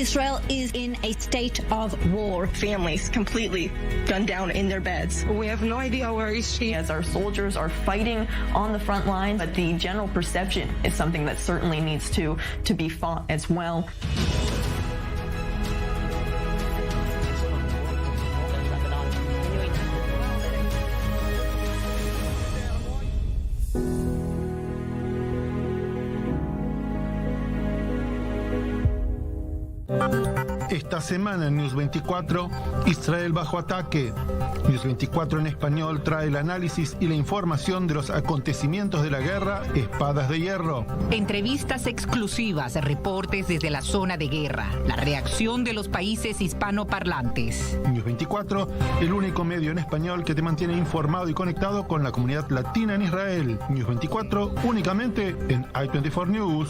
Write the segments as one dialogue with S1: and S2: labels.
S1: Israel is in a state of war.
S2: Families completely gunned down in their beds.
S3: We have no idea where is she.
S4: As our soldiers are fighting on the front line, but the general perception is something that certainly needs to be fought as well.
S5: Esta semana en News 24, Israel bajo ataque. News 24 en español trae el análisis y la información de los acontecimientos de la guerra Espadas de Hierro.
S6: Entrevistas exclusivas, reportes desde la zona de guerra, la reacción de los países hispanoparlantes.
S5: News 24, el único medio en español que te mantiene informado y conectado con la comunidad latina en Israel. News 24, únicamente en i24 News.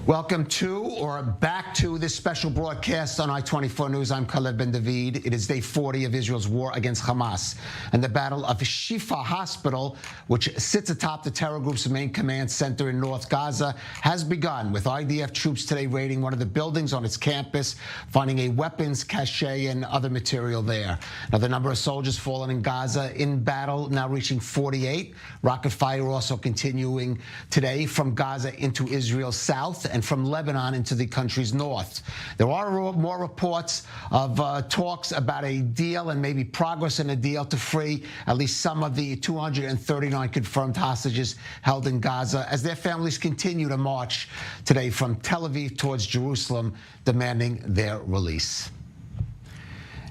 S7: Welcome to or back to this special broadcast on I-24 News. I'm Khaled Ben David. It is day 40 of Israel's war against Hamas. And the Battle of Shifa Hospital, which sits atop the terror group's main command center in North Gaza, has begun, with IDF troops today raiding one of the buildings on its campus, finding a weapons cache and other material there. Now, the number of soldiers fallen in Gaza in battle now reaching 48. Rocket fire also continuing today from Gaza into Israel's south and from Lebanon into the country's north. There are more reports of talks about a deal and maybe progress in a deal to free at least some of the 239 confirmed hostages held in Gaza as their families continue to march today from Tel Aviv towards Jerusalem, demanding their release.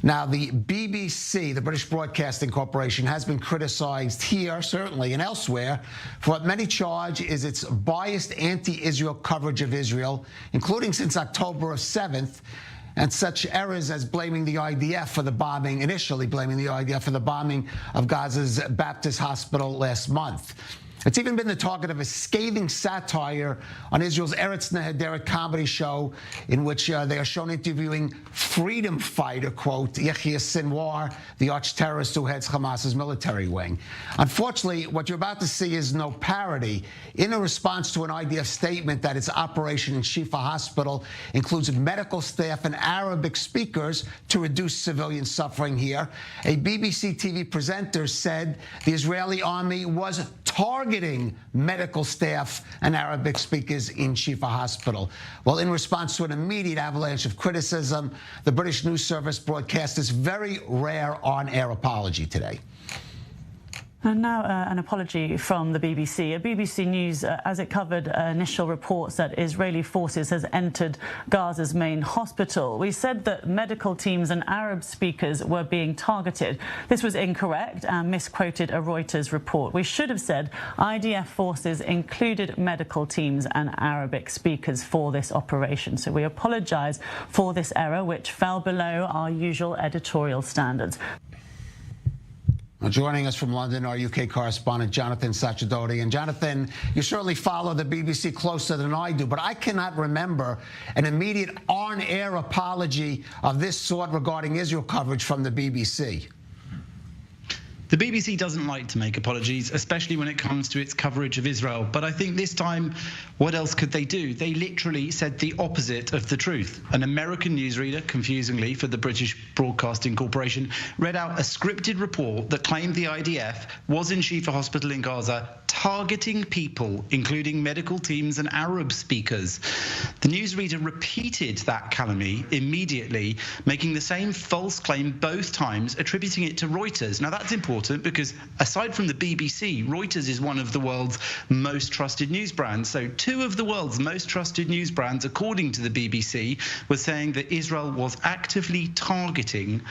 S7: Now, the BBC, the British Broadcasting Corporation, has been criticized here, certainly, and elsewhere, for what many charge is its biased anti-Israel coverage of Israel, including since October 7th, and such errors as blaming the IDF for the bombing, initially blaming the IDF for the bombing of Gaza's Baptist Hospital last month. It's even been the target of a scathing satire on Israel's Eretz Nehederet comedy show, in which they are shown interviewing freedom fighter, quote, Yahya Sinwar, the arch-terrorist who heads Hamas's military wing. Unfortunately, what you're about to see is no parody. In a response to an IDF statement that its operation in Shifa Hospital includes medical staff and Arabic speakers to reduce civilian suffering here, a BBC TV presenter said the Israeli army was targeting medical staff and Arabic speakers in Shifa Hospital. Well, in response to an immediate avalanche of criticism, the British news service broadcast this very rare on-air apology today.
S8: And now an apology from the BBC. BBC News, as it covered initial reports that Israeli forces has entered Gaza's main hospital. We said that medical teams and Arab speakers were being targeted. This was incorrect and misquoted a Reuters report. We should have said IDF forces included medical teams and Arabic speakers for this operation. So we apologize for this error, which fell below our usual editorial standards.
S7: Well, joining us from London, our UK correspondent, Jonathan Sacerdoti. And Jonathan, you certainly follow the BBC closer than I do, but I cannot remember an immediate on-air apology of this sort regarding Israel coverage from the BBC.
S9: The BBC doesn't like to make apologies, especially when it comes to its coverage of Israel. But I think this time, what else could they do? They literally said the opposite of the truth. An American newsreader, confusingly for the British Broadcasting Corporation, read out a scripted report that claimed the IDF was in Shifa Hospital in Gaza, targeting people, including medical teams and Arab speakers. The newsreader repeated that calumny immediately, making the same false claim both times, attributing it to Reuters. Now, that's important because aside from the BBC, Reuters is one of the world's most trusted news brands. So 2 of the world's most trusted news brands, according to the BBC, were saying that Israel was actively targeting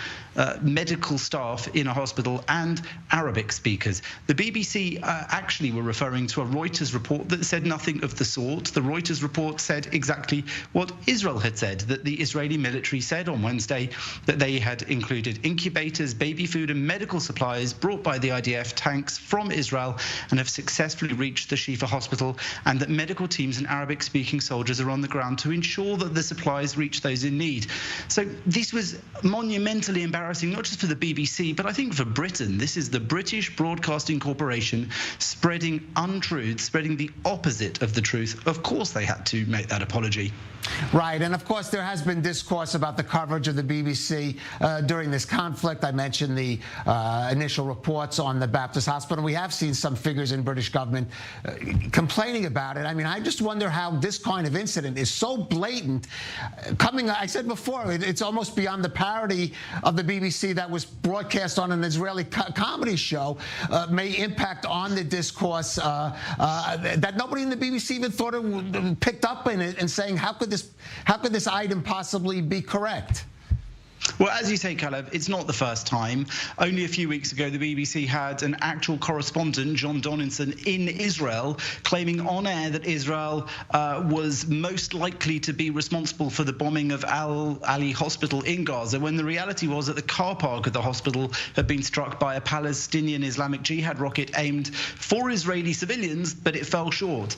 S9: medical staff in a hospital and Arabic speakers. The BBC actually were referring to a Reuters report that said nothing of the sort. The Reuters report said exactly what Israel had said, that the Israeli military said on Wednesday that they had included incubators, baby food and medical supplies brought by the IDF tanks from Israel and have successfully reached the Shifa hospital, and that medical teams and Arabic-speaking soldiers are on the ground to ensure that the supplies reach those in need. So this was monumentally embarrassing, not just for the BBC, but I think for Britain. This is the British Broadcasting Corporation spreading untruths, spreading the opposite of the truth. Of course they had to make that apology.
S7: Right, and of course there has been discourse about the coverage of the BBC during this conflict. I mentioned the initial reports on the Baptist Hospital. We have seen some figures in British government complaining about it. I mean, I just wonder how this kind of incident is so blatant. I said before, it's almost beyond the parody of the BBC that was broadcast on an Israeli comedy show, may impact on the discourse that nobody in the BBC even thought it picked up in it, and saying, how could this item possibly be correct?
S9: Well, as you say, Caleb, it's not the first time. Only a few weeks ago, the BBC had an actual correspondent, John Donaldson, in Israel, claiming on air that Israel was most likely to be responsible for the bombing of Al-Ali Hospital in Gaza, when the reality was that the car park of the hospital had been struck by a Palestinian Islamic Jihad rocket aimed for Israeli civilians, but it fell short.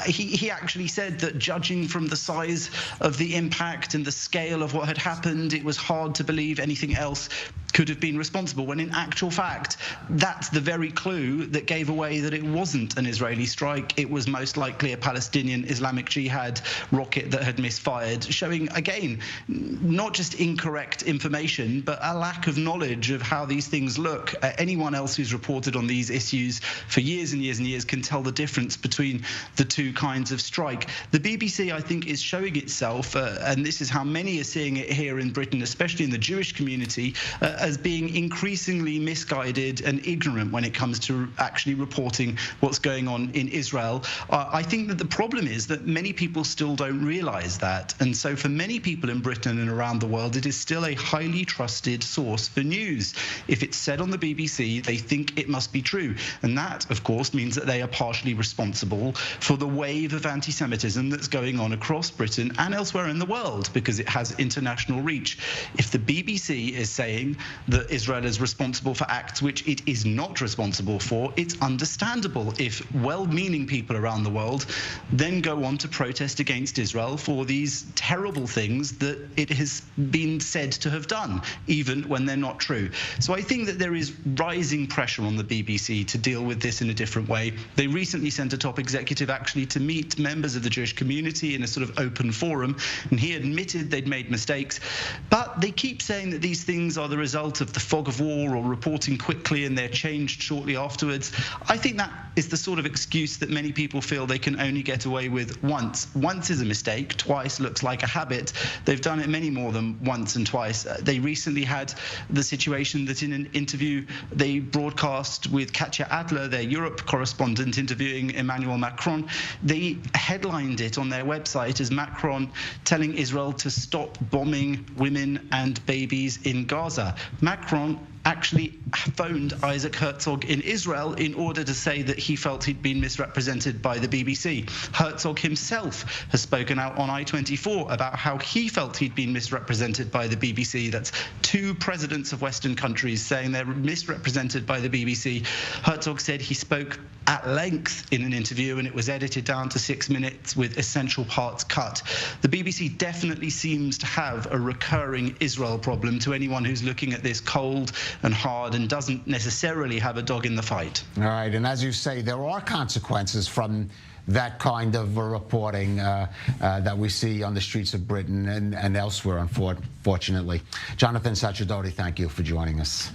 S9: He actually said that judging from the size of the impact and the scale of what had happened, it was hard to believe anything else could have been responsible, when in actual fact, that's the very clue that gave away that it wasn't an Israeli strike. It was most likely a Palestinian Islamic Jihad rocket that had misfired, showing, again, not just incorrect information, but a lack of knowledge of how these things look. Anyone else who's reported on these issues for years and years and years can tell the difference between the 2 kinds of strike. The BBC, I think, is showing itself, and this is how many are seeing it here in Britain, especially in the Jewish community, as being increasingly misguided and ignorant when it comes to actually reporting what's going on in Israel. I think that the problem is that many people still don't realize that. And so for many people in Britain and around the world, it is still a highly trusted source for news. If it's said on the BBC, they think it must be true. And that, of course, means that they are partially responsible for the wave of anti-Semitism that's going on across Britain and elsewhere in the world, because it has international reach. If the BBC is saying that Israel is responsible for acts which it is not responsible for, it's understandable if well-meaning people around the world then go on to protest against Israel for these terrible things that it has been said to have done, even when they're not true. So I think that there is rising pressure on the BBC to deal with this in a different way. They recently sent a top executive actually to meet members of the Jewish community in a sort of open forum, and he admitted they'd made mistakes, but they keep saying that these things are the result of the fog of war or reporting quickly and they're changed shortly afterwards. I think that is the sort of excuse that many people feel they can only get away with once. Once is a mistake, twice looks like a habit. They've done it many more than once and twice. They recently had the situation that in an interview they broadcast with Katja Adler, their Europe correspondent, interviewing Emmanuel Macron, they headlined it on their website as Macron telling Israel to stop bombing women and babies in Gaza. Macron actually phoned Isaac Herzog in Israel in order to say that he felt he'd been misrepresented by the BBC. Herzog himself has spoken out on I-24 about how he felt he'd been misrepresented by the BBC. That's 2 presidents of Western countries saying they're misrepresented by the BBC. Herzog said he spoke at length in an interview and it was edited down to 6 minutes with essential parts cut. The BBC definitely seems to have a recurring Israel problem. To anyone who's looking at this cold, and hard and doesn't necessarily have a dog in the fight.
S7: All right, and as you say, there are consequences from that kind of reporting that we see on the streets of Britain and elsewhere, unfortunately. Jonathan Sacerdoti, thank you for joining us.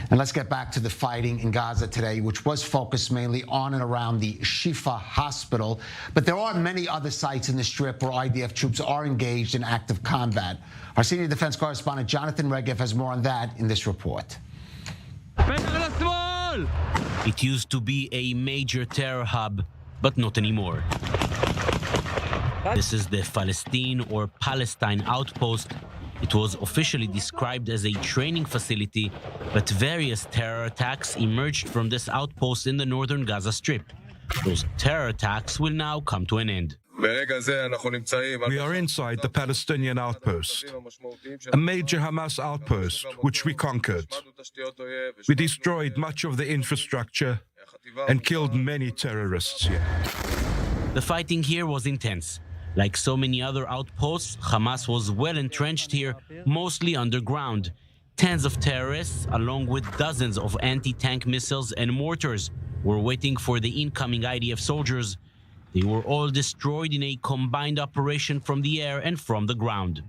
S7: And let's get back to the fighting in Gaza today, which was focused mainly on and around the Shifa hospital. But there are many other sites in the Strip where IDF troops are engaged in active combat. Our senior defense correspondent Jonathan Regev has more on that in this report.
S10: It used to be a major terror hub, but not anymore. This is the Palestine or Palestine outpost. It was officially described as a training facility, but various terror attacks emerged from this outpost in the northern Gaza Strip. Those terror attacks will now come to an end.
S11: We are inside the Palestinian outpost, a major Hamas outpost, which we conquered. We destroyed much of the infrastructure and killed many terrorists here.
S10: The fighting here was intense. Like so many other outposts, Hamas was well entrenched here, mostly underground. Tens of terrorists, along with dozens of anti-tank missiles and mortars, were waiting for the incoming IDF soldiers. They were all destroyed in a combined operation from the air and from the ground.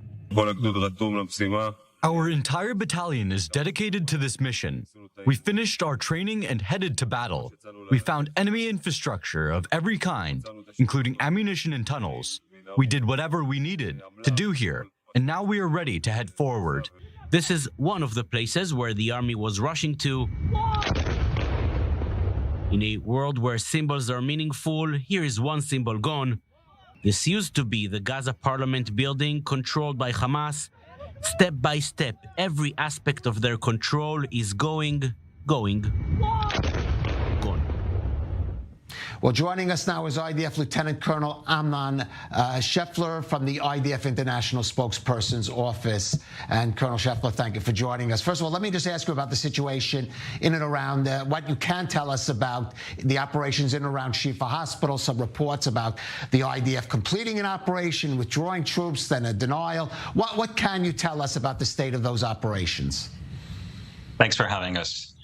S12: Our entire battalion is dedicated to this mission. We finished our training and headed to battle. We found enemy infrastructure of every kind, including ammunition and tunnels. We did whatever we needed to do here, and now we are ready to head forward.
S10: This is one of the places where the army was rushing to. In a world where symbols are meaningful, here is one symbol gone. This used to be the Gaza Parliament building controlled by Hamas. Step by step, every aspect of their control is gone.
S7: Well, joining us now is IDF Lieutenant Colonel Amnon Scheffler from the IDF International Spokesperson's Office. And Colonel Scheffler, thank you for joining us. First of all, let me just ask you about the situation in and around what you can tell us about the operations in and around Shifa Hospital, some reports about the IDF completing an operation, withdrawing troops, then a denial. What can you tell us about the state of those operations?
S13: Thanks for having us.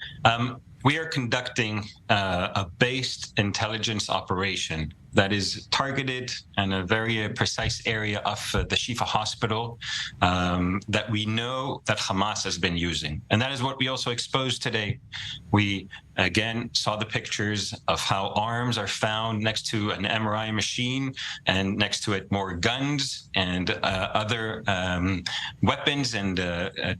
S13: We are conducting a based intelligence operation that is targeted in a very precise area of the Shifa hospital that we know that Hamas has been using. And that is what we also exposed today. We, again, saw the pictures of how arms are found next to an MRI machine and next to it more guns and other weapons and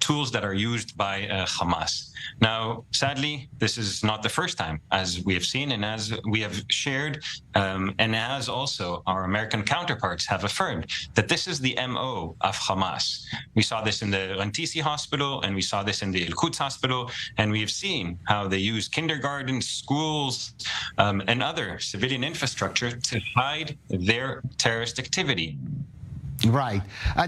S13: tools that are used by Hamas. Now, sadly, this is not the first time, as we have seen and as we have shared, and as also our American counterparts have affirmed, that this is the MO of Hamas. We saw this in the Rantisi hospital, and we saw this in the Al-Quds hospital, and we have seen how they use kindergartens, schools, and other civilian infrastructure to hide their terrorist activity.
S7: Right.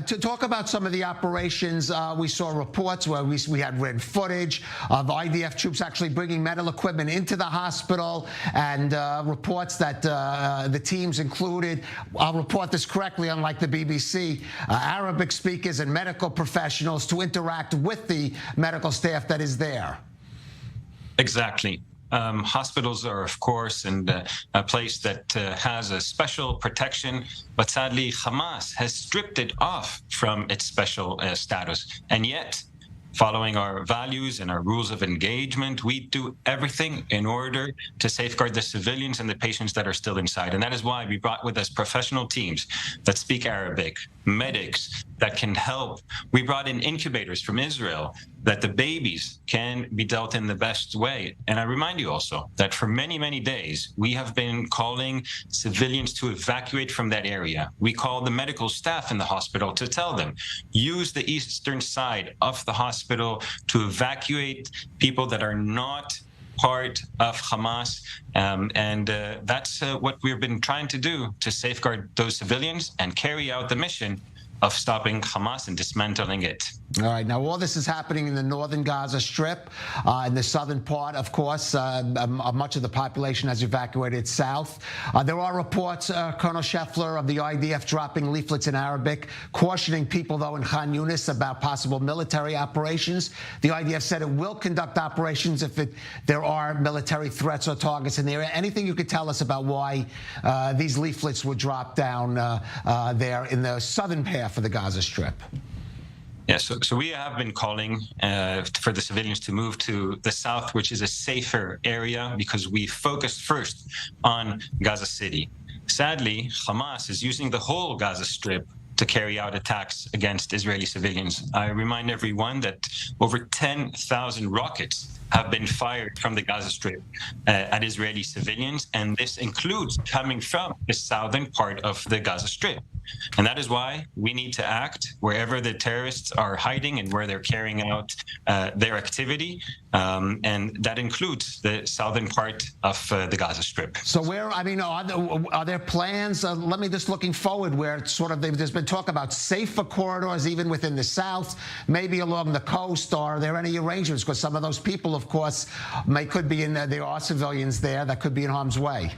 S7: To talk about some of the operations, we saw reports where we had read footage of IDF troops actually bringing medical equipment into the hospital, and reports that the teams included, I'll report this correctly, unlike the BBC, Arabic speakers and medical professionals to interact with the medical staff that is there.
S13: Exactly. Hospitals are, of course, a place that has a special protection, but sadly, Hamas has stripped it off from its special status. And yet, following our values and our rules of engagement, we do everything in order to safeguard the civilians and the patients that are still inside. And that is why we brought with us professional teams that speak Arabic, medics that can help. We brought in incubators from Israel that the babies can be dealt in the best way. And I remind you also that for many, many days, we have been calling civilians to evacuate from that area. We call the medical staff in the hospital to tell them, use the eastern side of the hospital to evacuate people that are not part of Hamas. That's what we've been trying to do to safeguard those civilians and carry out the mission of stopping Hamas and dismantling it.
S7: All right. Now, all this is happening in the northern Gaza Strip. In the southern part, of course, much of the population has evacuated south. There are reports, Colonel Scheffler, of the IDF dropping leaflets in Arabic, cautioning people, though, in Khan Yunis about possible military operations. The IDF said it will conduct operations if there are military threats or targets in the area. Anything you could tell us about why these leaflets were dropped down there in the southern half of the Gaza Strip?
S13: Yeah, so we have been calling for the civilians to move to the south, which is a safer area, because we focused first on Gaza City. Sadly, Hamas is using the whole Gaza Strip to carry out attacks against Israeli civilians. I remind everyone that over 10,000 rockets have been fired from the Gaza Strip at Israeli civilians, and this includes coming from the southern part of the Gaza Strip. And that is why we need to act wherever the terrorists are hiding and where they're carrying out their activity. And that includes the southern part of the Gaza Strip.
S7: So are there plans, let me just looking forward, where it's sort of, there's been talk about safer corridors even within the south, maybe along the coast? Are there any arrangements? Because some of those people, of course, could be there are civilians there that could be in harm's way.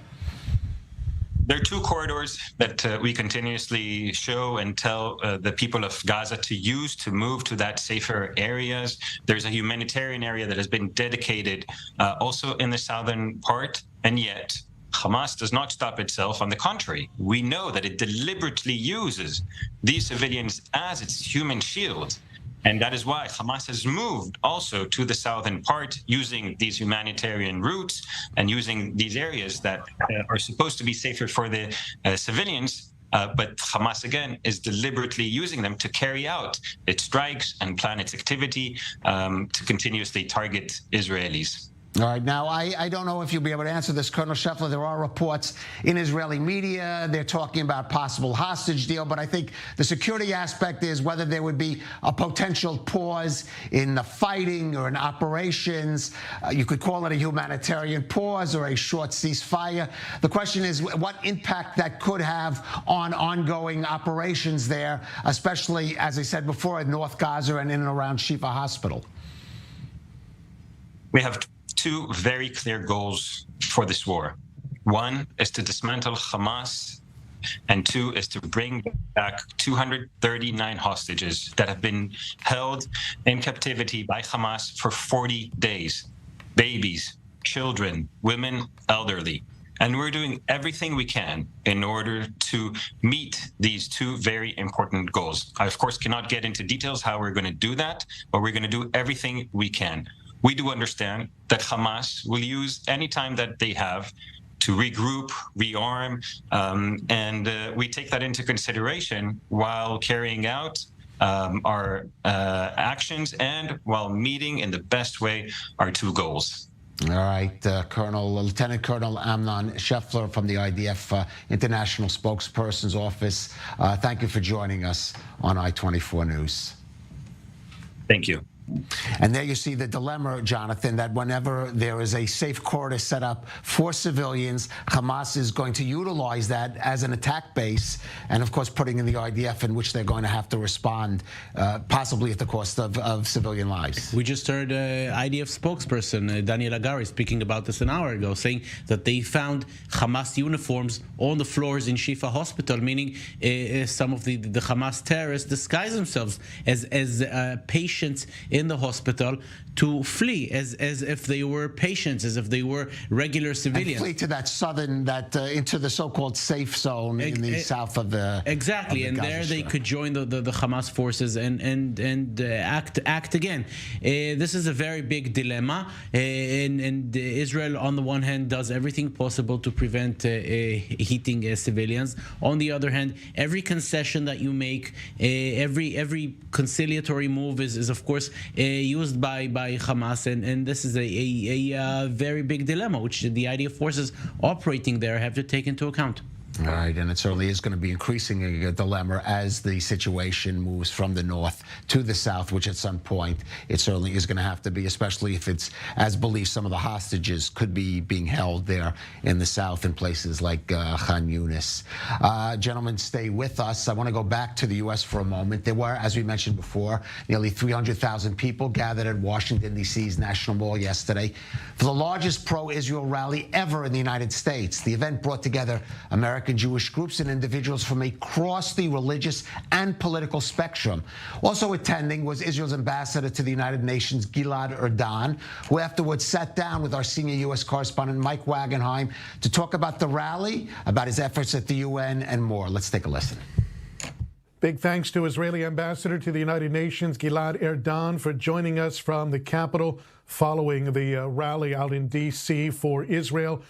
S13: There are two corridors that we continuously show and tell the people of Gaza to use to move to that safer areas. There's a humanitarian area that has been dedicated also in the southern part, and yet Hamas does not stop itself. On the contrary, we know that it deliberately uses these civilians as its human shield. And that is why Hamas has moved also to the southern part, using these humanitarian routes and using these areas that are supposed to be safer for the civilians. But Hamas, again, is deliberately using them to carry out its strikes and plan its activity to continuously target Israelis.
S7: All right. Now, I don't know if you'll be able to answer this, Colonel Scheffler. There are reports in Israeli media. They're talking about possible hostage deal. But I think the security aspect is whether there would be a potential pause in the fighting or in operations. You could call it a humanitarian pause or a short ceasefire. The question is what impact that could have on ongoing operations there, especially, as I said before, in North Gaza and in and around Shifa Hospital.
S13: We have two very clear goals for this war. One is to dismantle Hamas, and two is to bring back 239 hostages that have been held in captivity by Hamas for 40 days. Babies, children, women, elderly. And we're doing everything we can in order to meet these two very important goals. I, of course, cannot get into details how we're going to do that, but we're going to do everything we can. We do understand that Hamas will use any time that they have to regroup, rearm, and we take that into consideration while carrying out our actions and while meeting in the best way our two goals.
S7: All right, Lieutenant Colonel Amnon Scheffler from the IDF International Spokesperson's Office. Thank you for joining us on I-24 News.
S13: Thank you.
S7: And there you see the dilemma, Jonathan, that whenever there is a safe corridor set up for civilians, Hamas is going to utilize that as an attack base, and of course putting in the IDF, in which they're going to have to respond, possibly at the cost of civilian lives.
S10: We just heard IDF spokesperson Daniel Agari speaking about this an hour ago, saying that they found Hamas uniforms on the floors in Shifa Hospital, meaning some of the Hamas terrorists disguise themselves as patients in the hospital to flee as if they were patients, as if they were regular civilians.
S7: And flee to that southern, into the so-called safe zone in the south of the
S10: exactly,
S7: of the
S10: and there they could join the Hamas forces and act again. This is a very big dilemma, and Israel, on the one hand, does everything possible to prevent hitting civilians. On the other hand, every concession that you make, every conciliatory move is of course used by Hamas, and this is a very big dilemma which the IDF forces operating there have to take into account.
S7: All right, and it certainly is going to be increasing a dilemma as the situation moves from the north to the south, which at some point it certainly is going to have to be, especially if it's, as believed, some of the hostages could be being held there in the south in places like Khan Yunis. Gentlemen, stay with us. I want to go back to the U.S. for a moment. There were, as we mentioned before, nearly 300,000 people gathered at Washington, D.C.'s National Mall yesterday for the largest pro-Israel rally ever in the United States. The event brought together American Jewish groups and individuals from across the religious and political spectrum. Also attending was Israel's ambassador to the United Nations, Gilad Erdan, who afterwards sat down with our senior U.S. correspondent, Mike Wagenheim, to talk about the rally, about his efforts at the UN, and more. Let's take a listen.
S14: Big thanks to Israeli ambassador to the United Nations, Gilad Erdan, for joining us from the Capitol following the rally out in D.C. for Israel.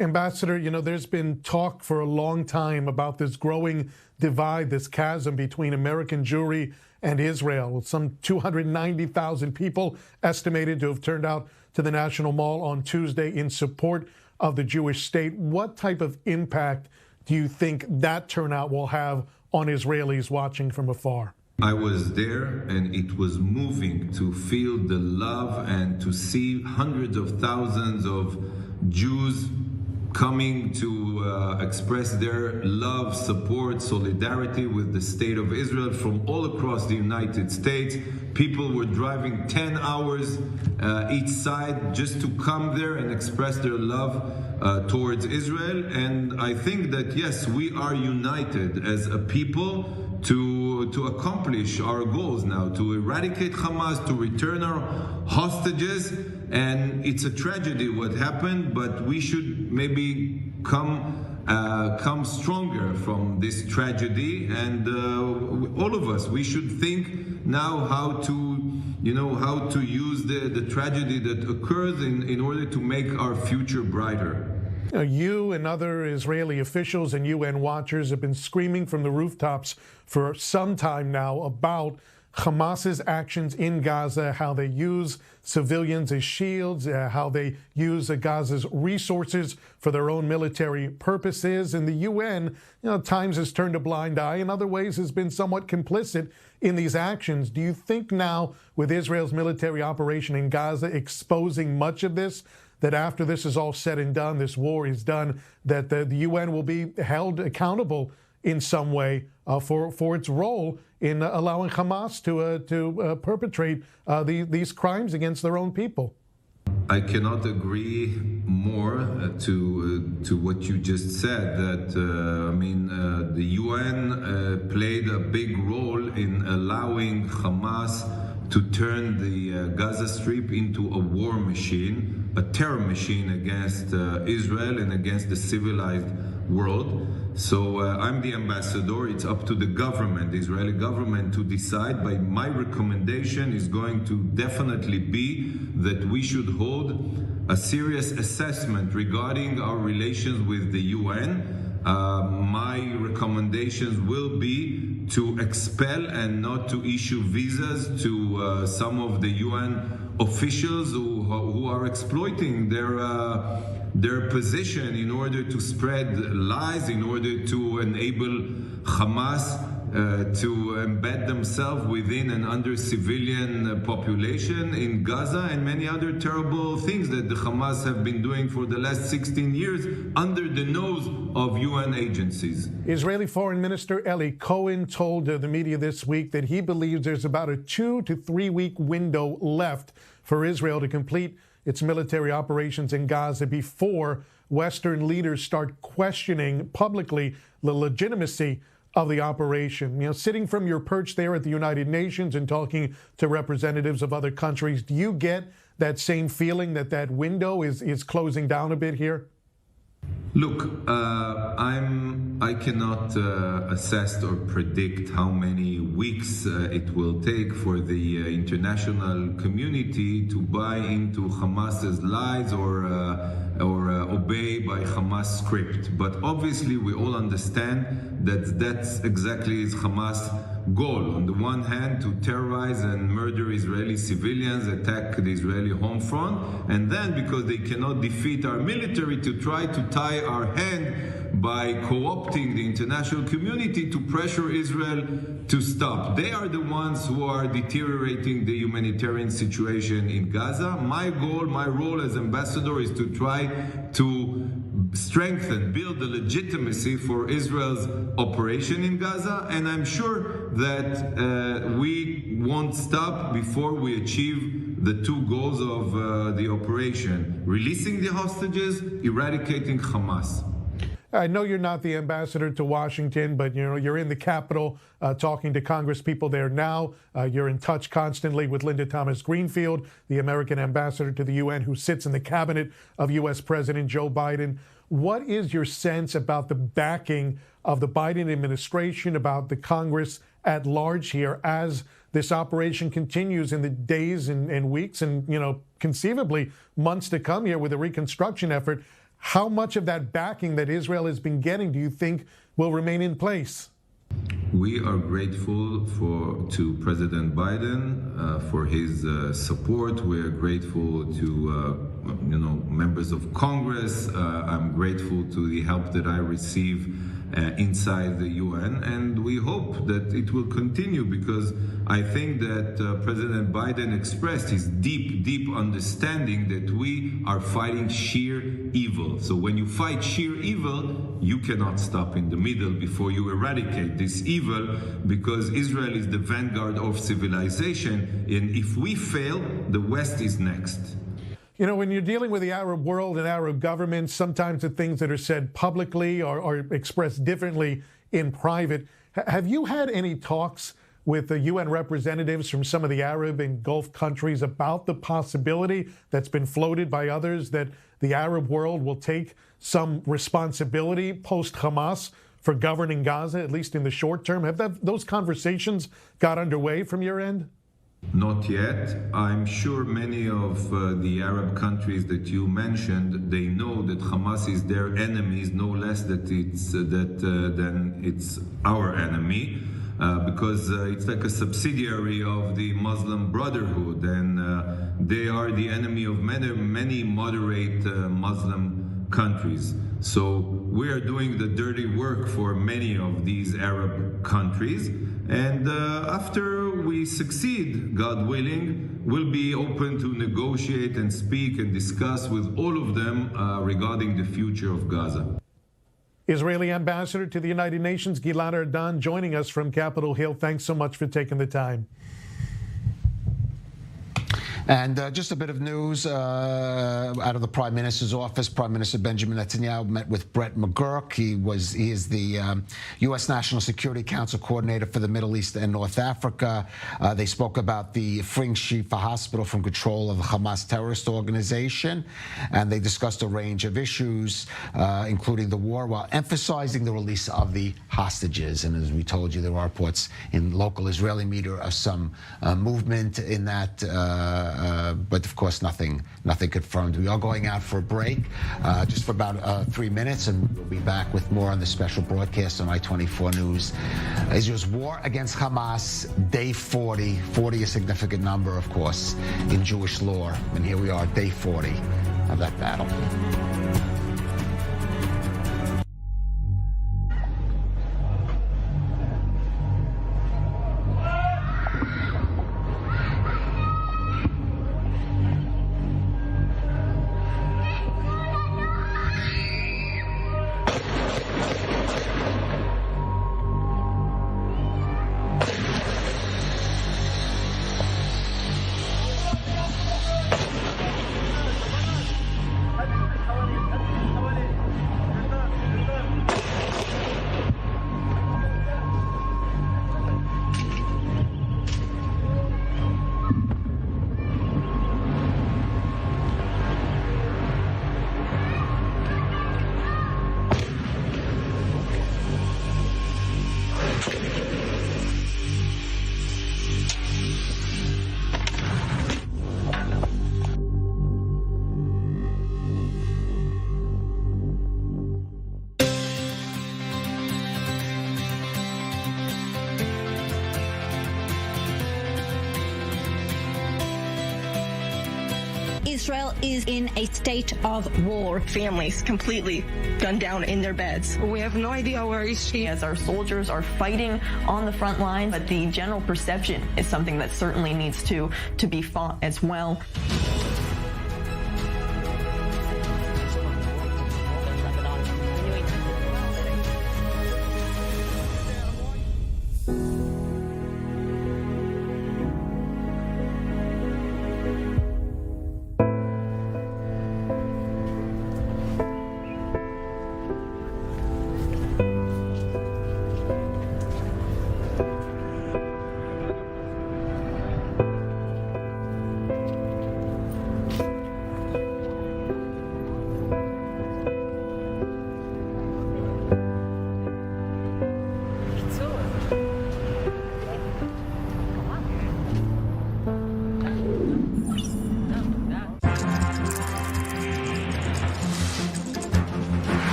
S14: Ambassador, you know, there's been talk for a long time about this growing divide, this chasm between American Jewry and Israel. Some 290,000 people estimated to have turned out to the National Mall on Tuesday in support of the Jewish state. What type of impact do you think that turnout will have on Israelis watching from afar?
S15: I was there, and it was moving to feel the love and to see hundreds of thousands of Jews coming to express their love, support, solidarity with the state of Israel from all across the United States. People were driving 10 hours each side just to come there and express their love towards Israel. And I think that, yes, we are united as a people to accomplish our goals now, to eradicate Hamas, to return our hostages. And it's a tragedy what happened, but we should maybe come stronger from this tragedy. And all of us, we should think now how to use the tragedy that occurs in order to make our future brighter.
S14: You and other Israeli officials and UN watchers have been screaming from the rooftops for some time now about Hamas's actions in Gaza, how they use civilians as shields, how they use Gaza's resources for their own military purposes. And the UN, at times has turned a blind eye, in other ways has been somewhat complicit in these actions. Do you think now, with Israel's military operation in Gaza exposing much of this, that after this is all said and done, this war is done, that the UN will be held accountable in some way for its role in allowing Hamas to perpetrate these crimes against their own people?
S15: I cannot agree more to what you just said. That the UN played a big role in allowing Hamas to turn the Gaza Strip into a war machine, a terror machine against Israel and against the civilized world. So I'm the ambassador. It's up to the government, the Israeli government, to decide. But my recommendation is going to definitely be that we should hold a serious assessment regarding our relations with the UN. My recommendations will be to expel and not to issue visas to some of the UN officials who are exploiting their position in order to spread lies, in order to enable Hamas to embed themselves within and under civilian population in Gaza, and many other terrible things that the Hamas have been doing for the last 16 years under the nose of UN agencies.
S14: Israeli Foreign Minister Eli Cohen told the media this week that he believes there's about a 2 to 3 week window left for Israel to complete its military operations in Gaza before Western leaders start questioning publicly the legitimacy of the operation. Sitting from your perch there at the United Nations and talking to representatives of other countries, do you get that same feeling that that window is closing down a bit here?
S15: Look, I cannot assess or predict how many weeks it will take for the international community to buy into Hamas's lies or obey by Hamas script. But obviously, we all understand that that's exactly Hamas' goal. On the one hand, to terrorize and murder Israeli civilians, attack the Israeli home front, and then because they cannot defeat our military, to try to tie our hand by co-opting the international community to pressure Israel to stop. They are the ones who are deteriorating the humanitarian situation in Gaza. My goal, my role as ambassador is to try to strengthen, build the legitimacy for Israel's operation in Gaza, and I'm sure that we won't stop before we achieve the two goals of the operation: releasing the hostages, eradicating Hamas.
S14: I know you're not the ambassador to Washington, but you're in the Capitol talking to Congress people there now. You're in touch constantly with Linda Thomas-Greenfield, the American ambassador to the UN, who sits in the cabinet of U.S. President Joe Biden. What is your sense about the backing of the Biden administration, about the Congress at large here, as this operation continues in the days and weeks and, conceivably months to come here with a reconstruction effort? How much of that backing that Israel has been getting do you think will remain in place?
S15: We are grateful to President Biden for his support. We are grateful to members of Congress. I'm grateful to the help that I receive inside the UN, and we hope that it will continue, because I think that President Biden expressed his deep understanding that we are fighting sheer evil. So when you fight sheer evil, you cannot stop in the middle before you eradicate this evil, because Israel is the vanguard of civilization, and if we fail, the West is next.
S14: When you're dealing with the Arab world and Arab governments, sometimes the things that are said publicly are expressed differently in private. Have you had any talks with the UN representatives from some of the Arab and Gulf countries about the possibility that's been floated by others that the Arab world will take some responsibility post-Hamas for governing Gaza, at least in the short term? Have those conversations got underway from your end?
S15: Not yet. I'm sure many of the Arab countries that you mentioned, they know that Hamas is their enemies, no less than it's our enemy, because it's like a subsidiary of the Muslim Brotherhood, and they are the enemy of many moderate Muslim countries. So we are doing the dirty work for many of these Arab countries. And after we succeed, God willing, we'll be open to negotiate and speak and discuss with all of them regarding the future of Gaza.
S14: Israeli Ambassador to the United Nations, Gilad Erdan, joining us from Capitol Hill. Thanks so much for taking the time.
S7: And just a bit of news out of the Prime Minister's office. Prime Minister Benjamin Netanyahu met with Brett McGurk. He is the U.S. National Security Council coordinator for the Middle East and North Africa. They spoke about the freeing Shifa hospital from control of the Hamas terrorist organization, and they discussed a range of issues, including the war, while emphasizing the release of the hostages. And as we told you, there are reports in local Israeli media of some movement in that. But of course, nothing confirmed. We are going out for a break, just for about 3 minutes, and we'll be back with more on the special broadcast on I-24 News. Israel's war against Hamas, day 40. 40, a significant number, of course, in Jewish lore. And here we are, day 40 of that battle.
S1: Israel is in a state of war.
S2: Families completely gunned down in their beds.
S3: We have no idea where is she.
S4: As our soldiers are fighting on the front line, but the general perception is something that certainly needs to be fought as well.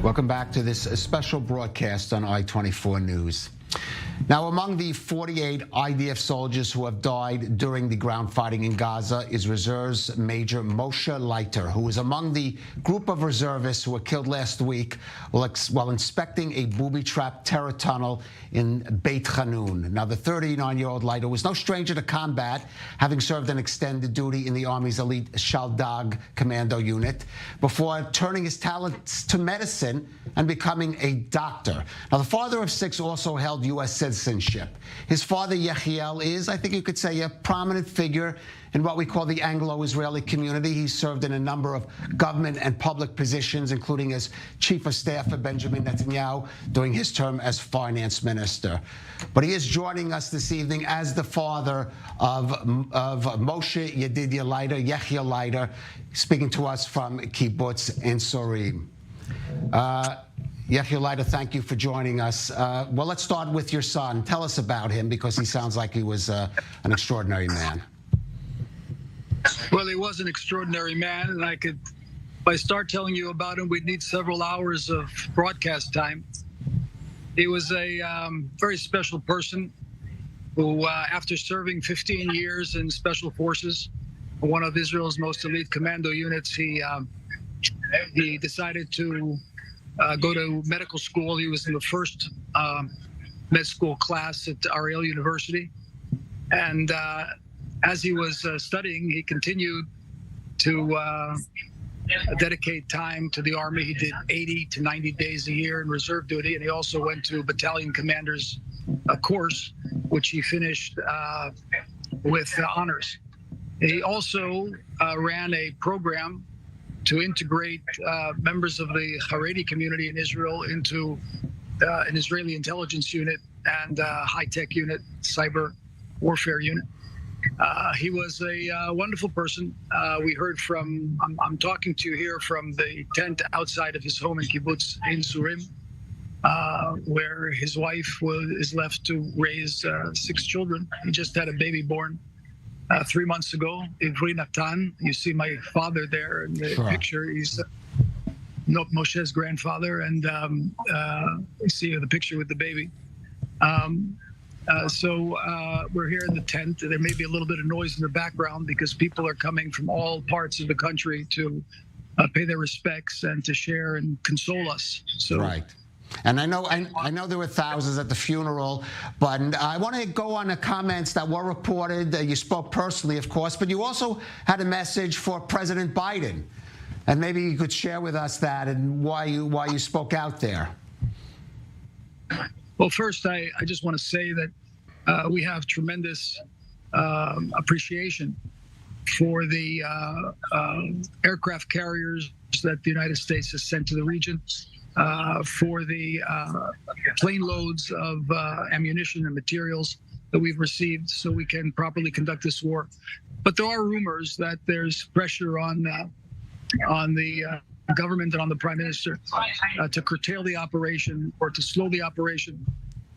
S7: Welcome back to this special broadcast on I-24 News. Now, among the 48 IDF soldiers who have died during the ground fighting in Gaza is Reserves Major Moshe Leiter, who was among the group of reservists who were killed last week while inspecting a booby-trapped terror tunnel in Beit Hanun. Now, the 39-year-old Leiter was no stranger to combat, having served an extended duty in the Army's elite Shaldag commando unit, before turning his talents to medicine and becoming a doctor. Now, the father of 6 also held U.S. citizenship. His father, Yechiel, is, I think you could say, a prominent figure in what we call the Anglo-Israeli community. He served in a number of government and public positions, including as chief of staff for Benjamin Netanyahu during his term as finance minister. But he is joining us this evening as the father of Moshe Yedidia Leiter, Yechiel Leiter, speaking to us from Kibbutz in Sorim. Yechiel Leiter, thank you for joining us. Well, let's start with your son. Tell us about him, because he sounds like he was an extraordinary man.
S16: Well, he was an extraordinary man, and if I start telling you about him, we'd need several hours of broadcast time. He was a very special person who, after serving 15 years in Special Forces, one of Israel's most elite commando units, he decided to go to medical school. He was in the first med school class at Ariel University. And as he was studying, he continued to dedicate time to the Army. He did 80 to 90 days a year in reserve duty. And he also went to battalion commander's course, which he finished with honors. He also ran a program to integrate members of the Haredi community in Israel into an Israeli intelligence unit and high-tech unit, cyber warfare unit. He was a wonderful person. We heard from, I'm talking to you here from the tent outside of his home in Kibbutz in Surim, where his wife is left to raise 6 children. He just had a baby born 3 months ago, Ivri Natan. You see my father there in the picture. He's Moshe's grandfather, and you see the picture with the baby. So we're here in the tent. There may be a little bit of noise in the background because people are coming from all parts of the country to pay their respects and to share and console us. So.
S7: Right. And I know there were thousands at the funeral, but I want to go on the comments that were reported. You spoke personally, of course, but you also had a message for President Biden. And maybe you could share with us that and why you spoke out there.
S16: Well, first, I just want to say that we have tremendous appreciation for the aircraft carriers that the United States has sent to the region, for the plane loads of ammunition and materials that we've received so we can properly conduct this war. But there are rumors that there's pressure on the government and on the Prime Minister to curtail the operation or to slow the operation.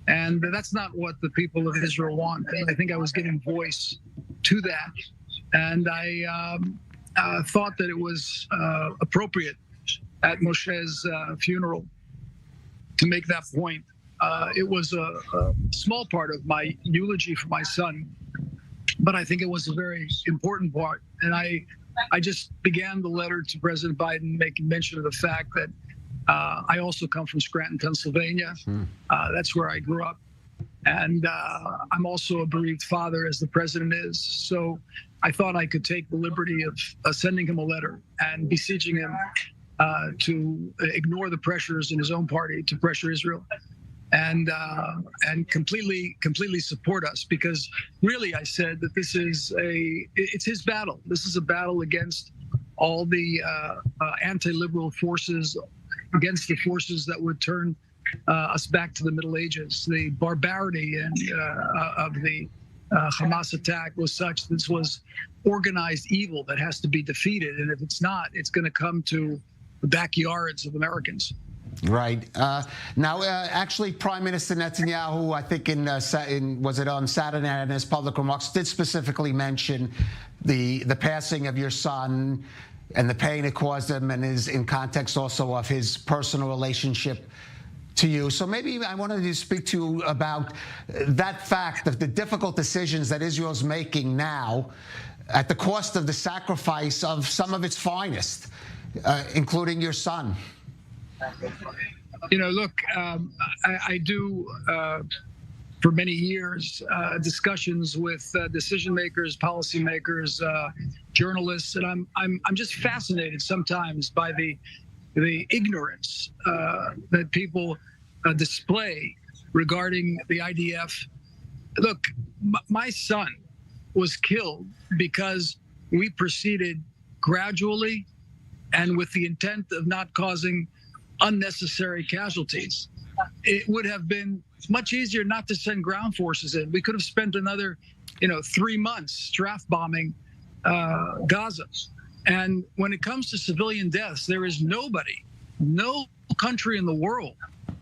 S16: And that's not what the people of Israel want. And I think I was giving voice to that. And I thought that it was appropriate at Moshe's funeral to make that point. It was a small part of my eulogy for my son, but I think it was a very important part. And I just began the letter to President Biden making mention of the fact that I also come from Scranton, Pennsylvania. That's where I grew up. And I'm also a bereaved father, as the president is. So I thought I could take the liberty of sending him a letter and beseeching him to ignore the pressures in his own party to pressure Israel and completely support us, because really I said that it's his battle. This is a battle against all the anti-liberal forces, against the forces that would turn us back to the Middle Ages. The barbarity of the Hamas attack was such. This was organized evil that has to be defeated, and if it's not, it's going to come to the backyards of Americans.
S7: Right. Now, actually, Prime Minister Netanyahu, I think was it on Saturday night in his public remarks, did specifically mention the passing of your son and the pain it caused him, and is in context also of his personal relationship to you. So maybe I wanted to speak to you about that fact of the difficult decisions that Israel's making now at the cost of the sacrifice of some of its finest, including your son.
S16: Look, I do, for many years, discussions with decision makers, policymakers, journalists, and I'm just fascinated sometimes by the ignorance that people display regarding the IDF. Look, my son was killed because we proceeded gradually and with the intent of not causing unnecessary casualties. It would have been much easier not to send ground forces in. We could have spent another, 3 months strafe bombing Gaza. And when it comes to civilian deaths, there is no country in the world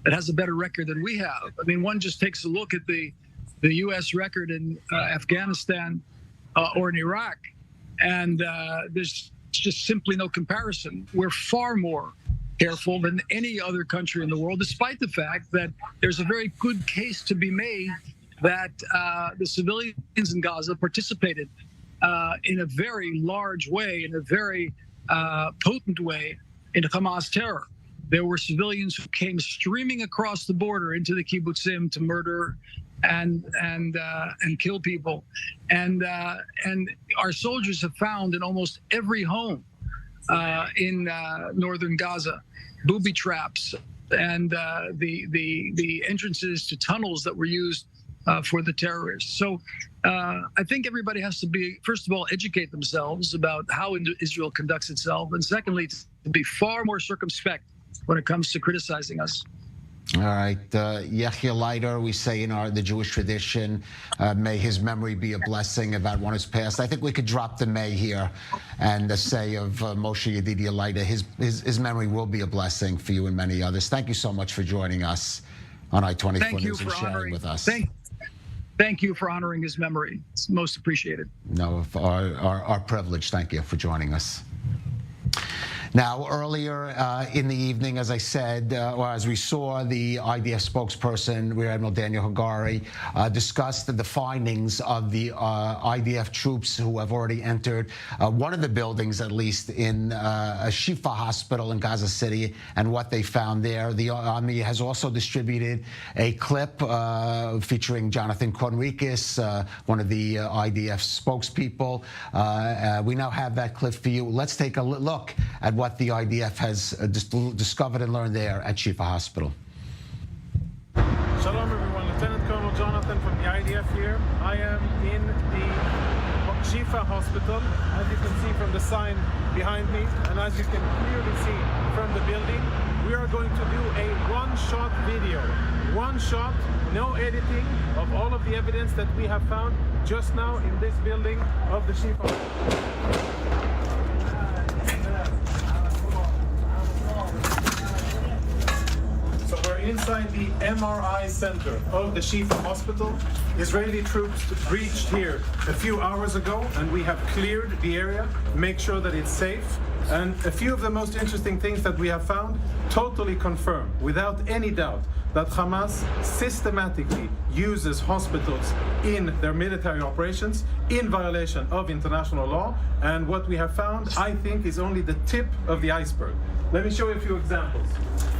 S16: that has a better record than we have. I mean, one just takes a look at the U.S. record in Afghanistan or in Iraq, and there's just simply no comparison. We're far more careful than any other country in the world, despite the fact that there's a very good case to be made that the civilians in Gaza participated in a very large way, in a very potent way, in Hamas terror. There were civilians who came streaming across the border into the kibbutzim to murder and kill people, and our soldiers have found in almost every home in northern Gaza booby traps and the entrances to tunnels that were used for the terrorists. So I think everybody has to be, first of all, educate themselves about how Israel conducts itself, and secondly, to be far more circumspect when it comes to criticizing us.
S7: All right, Yechia Leiter, we say in the Jewish tradition, may his memory be a blessing about one who's passed. I think we could drop the may here and say of Moshe Yedidia Leiter, his memory will be a blessing for you and many others. Thank you so much for joining us on I-24 News and sharing with us.
S16: Thank you for honoring his memory. It's most appreciated.
S7: No, our privilege. Thank you for joining us. Now, earlier in the evening, as I said, or as we saw, the IDF spokesperson, Rear Admiral Daniel Hagari, discussed the findings of the IDF troops who have already entered one of the buildings, at least, in a Shifa hospital in Gaza City, and what they found there. The Army has also distributed a clip featuring Jonathan Conricus, one of the IDF spokespeople. We now have that clip for you. Let's take a look at what the IDF has discovered and learned there at Shifa Hospital.
S17: Shalom, everyone. Lieutenant Colonel Jonathan Nathan from the IDF here. I am in the Shifa hospital, as you can see from the sign behind me, and as you can clearly see from the building. We are going to do a one-shot video. One shot, no editing, of all of the evidence that we have found just now in this building of the Shifa. So we're inside the MRI center of the Shifa hospital. Israeli troops reached here a few hours ago, and we have cleared the area, make sure that it's safe. And a few of the most interesting things that we have found totally confirm, without any doubt, that Hamas systematically uses hospitals in their military operations in violation of international law. And what we have found, I think, is only the tip of the iceberg. Let me show you a few examples.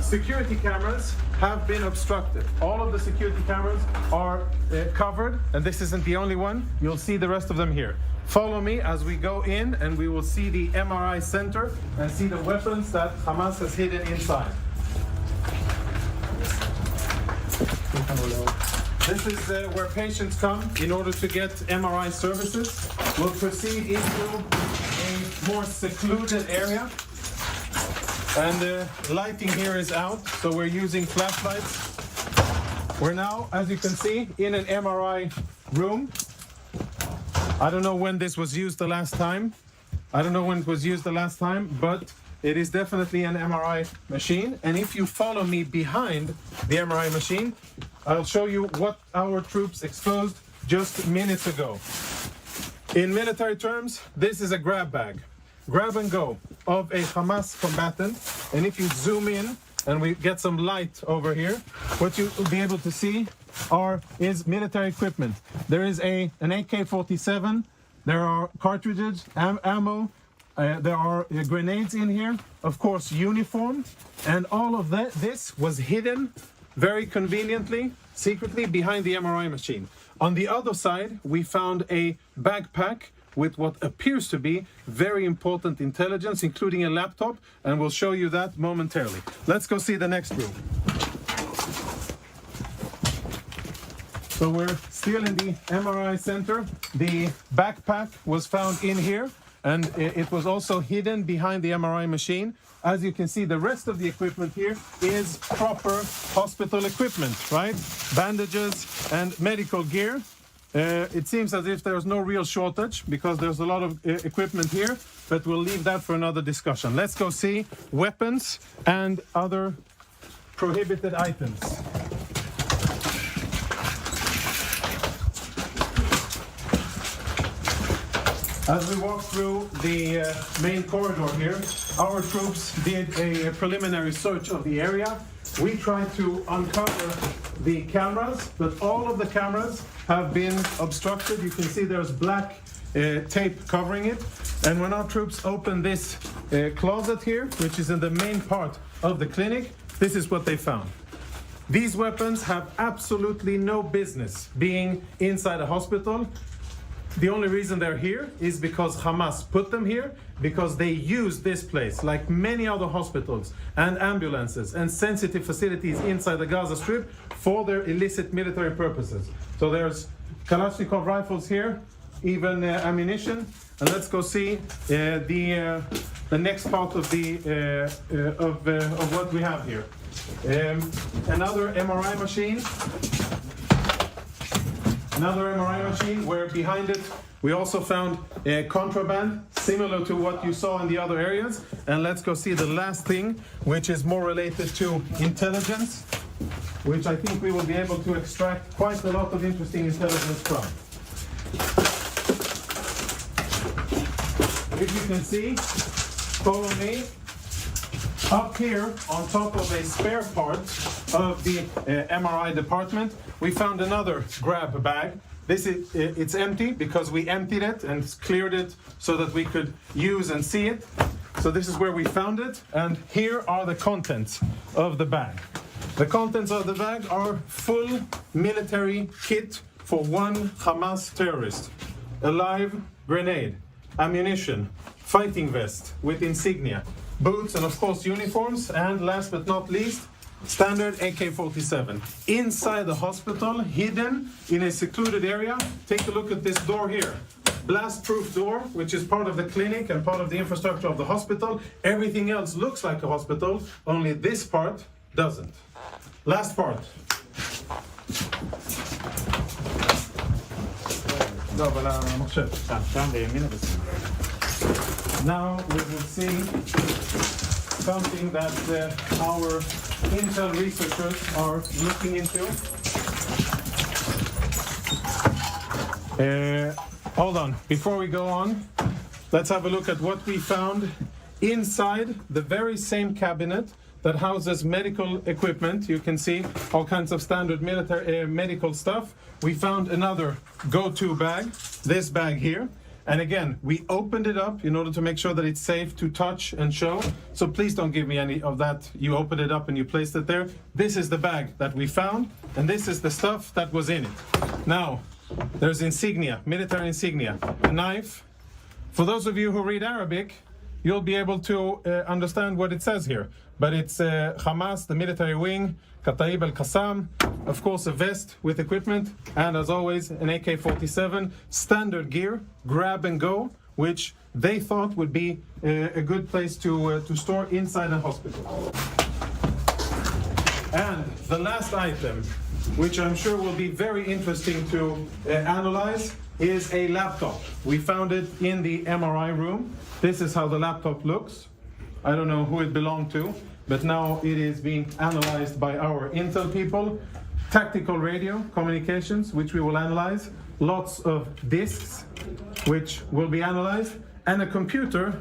S17: Security cameras have been obstructed. All of the security cameras are covered, and this isn't the only one. You'll see the rest of them here. Follow me as we go in, and we will see the MRI center and see the weapons that Hamas has hidden inside. This is where patients come in order to get MRI services. We'll proceed into a more secluded area. And the lighting here is out, so we're using flashlights. We're now, as you can see, in an MRI room. I don't know when this was used the last time. But it is definitely an MRI machine. And if you follow me behind the MRI machine, I'll show you what our troops exposed just minutes ago. In military terms, this is a grab bag. Grab and go of a Hamas combatant. And if you zoom in and we get some light over here, what you will be able to see is military equipment. There is an AK-47, there are cartridges, ammo, there are grenades in here, of course uniform, and all of this was hidden very conveniently, secretly behind the MRI machine. On the other side, we found a backpack with what appears to be very important intelligence, including a laptop, and we'll show you that momentarily. Let's go see the next room. So we're still in the MRI center. The backpack was found in here, and it was also hidden behind the MRI machine. As you can see, the rest of the equipment here is proper hospital equipment, right? Bandages and medical gear. It seems as if there's no real shortage because there's a lot of equipment here, but we'll leave that for another discussion. Let's go see weapons and other prohibited items. As we walk through the main corridor here, our troops did a preliminary search of the area. We tried to uncover the cameras, but all of the cameras have been obstructed. You can see there's black tape covering it. And when our troops opened this closet here, which is in the main part of the clinic, this is what they found. These weapons have absolutely no business being inside a hospital. The only reason they're here is because Hamas put them here, because they use this place, like many other hospitals and ambulances and sensitive facilities inside the Gaza Strip, for their illicit military purposes. So there's Kalashnikov rifles here, even ammunition. And let's go see the next part of what we have here. Another MRI machine. Another MRI machine where behind it we also found contraband similar to what you saw in the other areas. And let's go see the last thing, which is more related to intelligence, which I think we will be able to extract quite a lot of interesting intelligence from. If you can see, follow me. Up here, on top of a spare part of the MRI department, we found another grab bag. It's empty because we emptied it and cleared it so that we could use and see it. So this is where we found it, and here are the contents of the bag. The contents of the bag are full military kit for one Hamas terrorist. A live grenade, ammunition, fighting vest with insignia, boots, and of course uniforms, and last but not least, standard AK-47. Inside the hospital, hidden in a secluded area, take a look at this door here. Blast-proof door, which is part of the clinic and part of the infrastructure of the hospital. Everything else looks like a hospital, only this part doesn't. Last part. Now we will see something that our Intel researchers are looking into. Hold on, before we go on, let's have a look at what we found inside the very same cabinet that houses medical equipment. You can see all kinds of standard military medical stuff. We found another go-to bag, this bag here. And again, we opened it up in order to make sure that it's safe to touch and show. So please don't give me any of that. You opened it up and you placed it there. This is the bag that we found, and this is the stuff that was in it. Now, there's insignia, military insignia, a knife. For those of you who read Arabic, you'll be able to understand what it says here. But it's Hamas, the military wing, Kataib al-Qassam, of course a vest with equipment, and as always an AK-47, standard gear, grab and go, which they thought would be a good place to store inside a hospital. And the last item, which I'm sure will be very interesting to analyze, is a laptop. We found it in the MRI room. This is how the laptop looks. I don't know who it belonged to, but now it is being analyzed by our Intel people. Tactical radio communications, which we will analyze. Lots of disks, which will be analyzed. And a computer,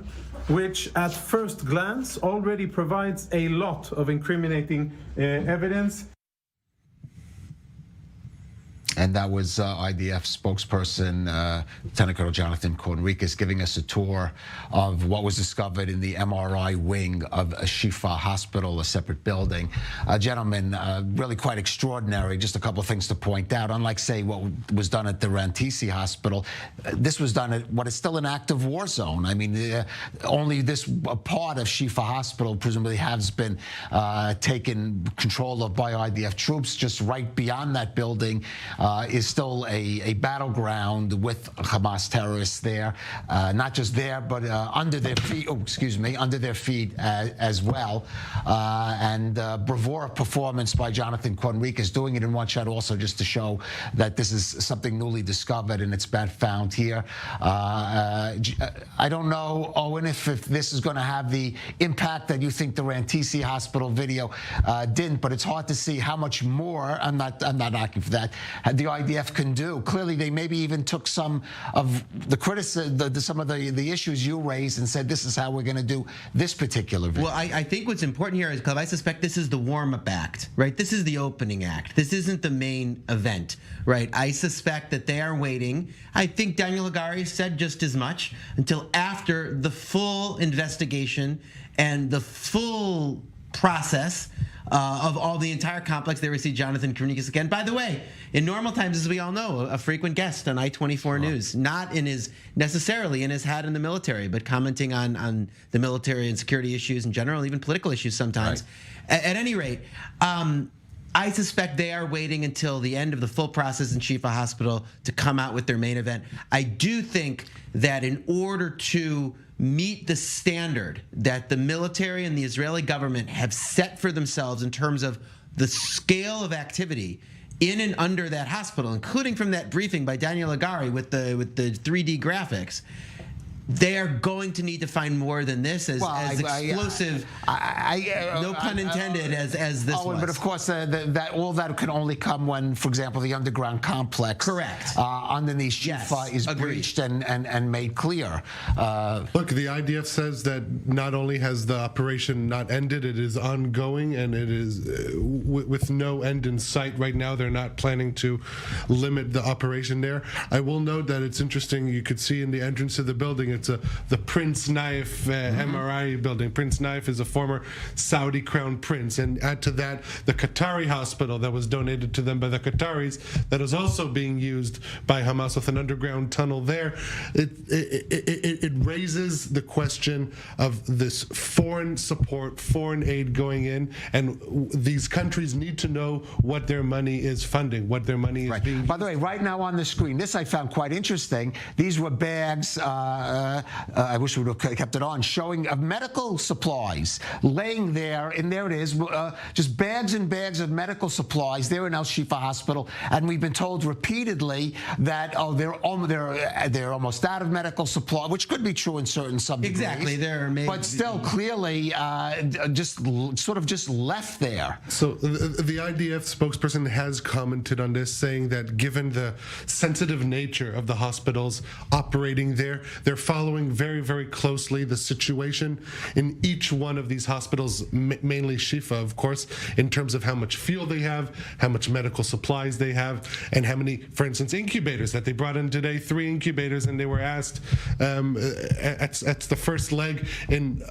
S17: which at first glance already provides a lot of incriminating evidence.
S7: And that was IDF spokesperson, Lieutenant Colonel Jonathan Conricus, giving us a tour of what was discovered in the MRI wing of Shifa Hospital, a separate building. Gentlemen, really quite extraordinary. Just a couple of things to point out. Unlike, say, what was done at the Rantisi Hospital, this was done at what is still an active war zone. I mean, only this part of Shifa Hospital presumably has been taken control of by IDF troops. Just right beyond that building is still a battleground with Hamas terrorists there, not just there, but under their feet. Oh, excuse me, under their feet as well. And bravura performance by Jonathan Conricus, doing it in one shot, also just to show that this is something newly discovered and it's been found here. I don't know, Owen, if this is going to have the impact that you think the Rantisi Hospital video didn't, but it's hard to see how much more. I'm not asking for that. The IDF can do. Clearly, they maybe even took some of the criticism, some of the issues you raised, and said, "This is how we're going to do this particular video."
S18: Well, I think what's important here is, because I suspect this is the warm-up act, right? This is the opening act. This isn't the main event, right? I suspect that they are waiting. I think Daniel Hagari said just as much, until after the full investigation and the full process of all the entire complex. They see Jonathan Conricus again. By the way, in normal times, as we all know, a frequent guest on I-24 News, not necessarily in his hat in the military, but commenting on the military and security issues in general, even political issues sometimes. Right. At any rate, I suspect they are waiting until the end of the full process in Shifa Hospital to come out with their main event. I do think that in order to meet the standard that the military and the Israeli government have set for themselves in terms of the scale of activity in and under that hospital, including from that briefing by Daniel Hagari with the 3D graphics, they are going to need to find more than this, as explosive, no pun intended, as this was.
S7: But of course, that all that can only come when, for example, the underground complex underneath Shifa is breached and made clear.
S19: Look, the IDF says that not only has the operation not ended, it is ongoing, and it is with no end in sight right now. They're not planning to limit the operation there. I will note that it's interesting. You could see in the entrance of the building It's the Prince Naif MRI building. Prince Naif is a former Saudi crown prince, and add to that the Qatari hospital that was donated to them by the Qataris that is also being used by Hamas with an underground tunnel there. It raises the question of this foreign support, foreign aid going in, and these countries need to know what their money is funding, what their money is being.
S7: By the way, right now on the screen, this I found quite interesting. These were bags, I wish we would have kept it on, showing of medical supplies laying there, and there it is, just bags and bags of medical supplies there in Al Shifa Hospital, and we've been told repeatedly that they're almost out of medical supply, which could be true in certain some degrees.
S18: Exactly,
S7: but still clearly just left there.
S19: So the IDF spokesperson has commented on this, saying that given the sensitive nature of the hospitals operating there, they're following very, very closely the situation in each one of these hospitals, mainly Shifa, of course, in terms of how much fuel they have, how much medical supplies they have, and how many, for instance, incubators that they brought in today, 3 incubators, and they were asked at the first leg in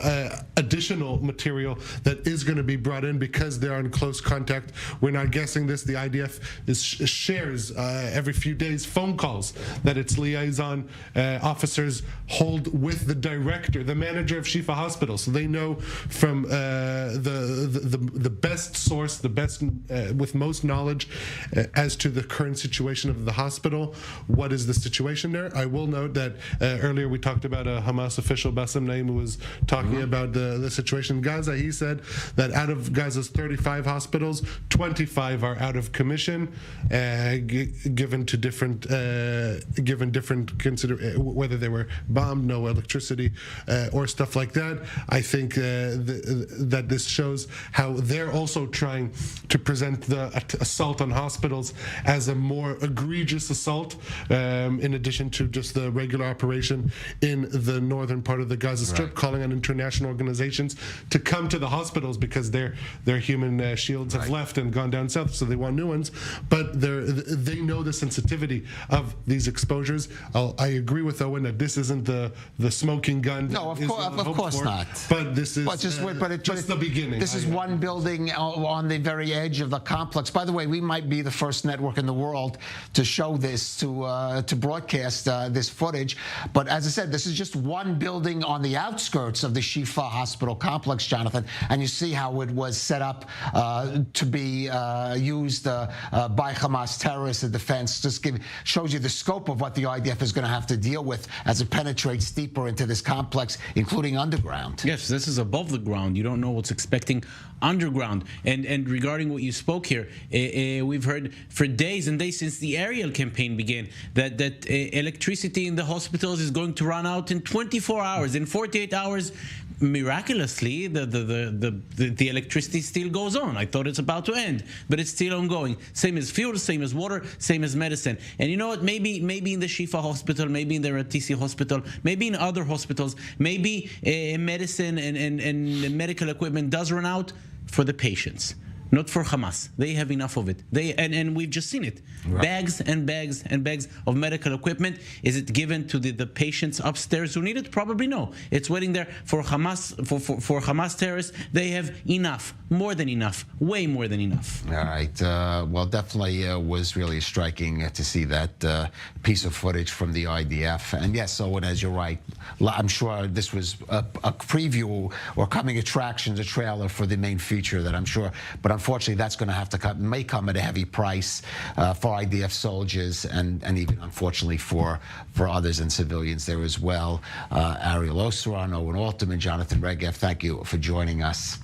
S19: additional material that is going to be brought in because they're in close contact. We're not guessing this. The IDF shares every few days phone calls that its liaison officers hold with the director, the manager of Shifa Hospital, so they know from the best source, the best with most knowledge as to the current situation of the hospital. What is the situation there? I will note that earlier we talked about a Hamas official, Bassem Naim, who was talking about the situation in Gaza. He said that out of Gaza's 35 hospitals, 25 are out of commission, given different whether they were bombed, no electricity, or stuff like that. I think that this shows how they're also trying to present the assault on hospitals as a more egregious assault, in addition to just the regular operation in the northern part of the Gaza Strip, calling on international organizations to come to the hospitals because their human shields have left and gone down south, so they want new ones. But they know the sensitivity of these exposures. I agree with Owen that this isn't the smoking gun.
S7: No, of course not.
S19: But this is
S7: just
S19: the beginning.
S7: This is one building on the very edge of the complex. By the way, we might be the first network in the world to show this, to broadcast this footage. But as I said, this is just one building on the outskirts of the Shifa Hospital complex, Jonathan. And you see how it was set up to be used by Hamas terrorists in defense. Just shows you the scope of what the IDF is going to have to deal with as it penetrates deeper into this complex, including underground.
S10: Yes, this is above the ground. You don't know what's expecting underground. And regarding what you spoke here, we've heard for days and days since the aerial campaign began that electricity in the hospitals is going to run out in 24 hours. In 48 hours, miraculously, the electricity still goes on. I thought it's about to end, but it's still ongoing. Same as fuel, same as water, same as medicine. And you know what? Maybe in the Shifa hospital, maybe in the Ratisi hospital, maybe in other hospitals, maybe medicine and medical equipment does run out for the patients. Not for Hamas. They have enough of it. And we've just seen it. Right. Bags and bags and bags of medical equipment. Is it given to the patients upstairs who need it? Probably no. It's waiting there for Hamas for Hamas terrorists. They have enough, more than enough, way more than enough.
S7: All right. Well, definitely was really striking to see that piece of footage from the IDF. And yes, Owen, as you're right, I'm sure this was a preview or coming attractions, a trailer for the main feature that I'm sure, but unfortunately, that's going to have to may come at a heavy price for IDF soldiers and even, unfortunately, for others and civilians there as well. Ariel Osran, Owen Alterman, Jonathan Regev, thank you for joining us.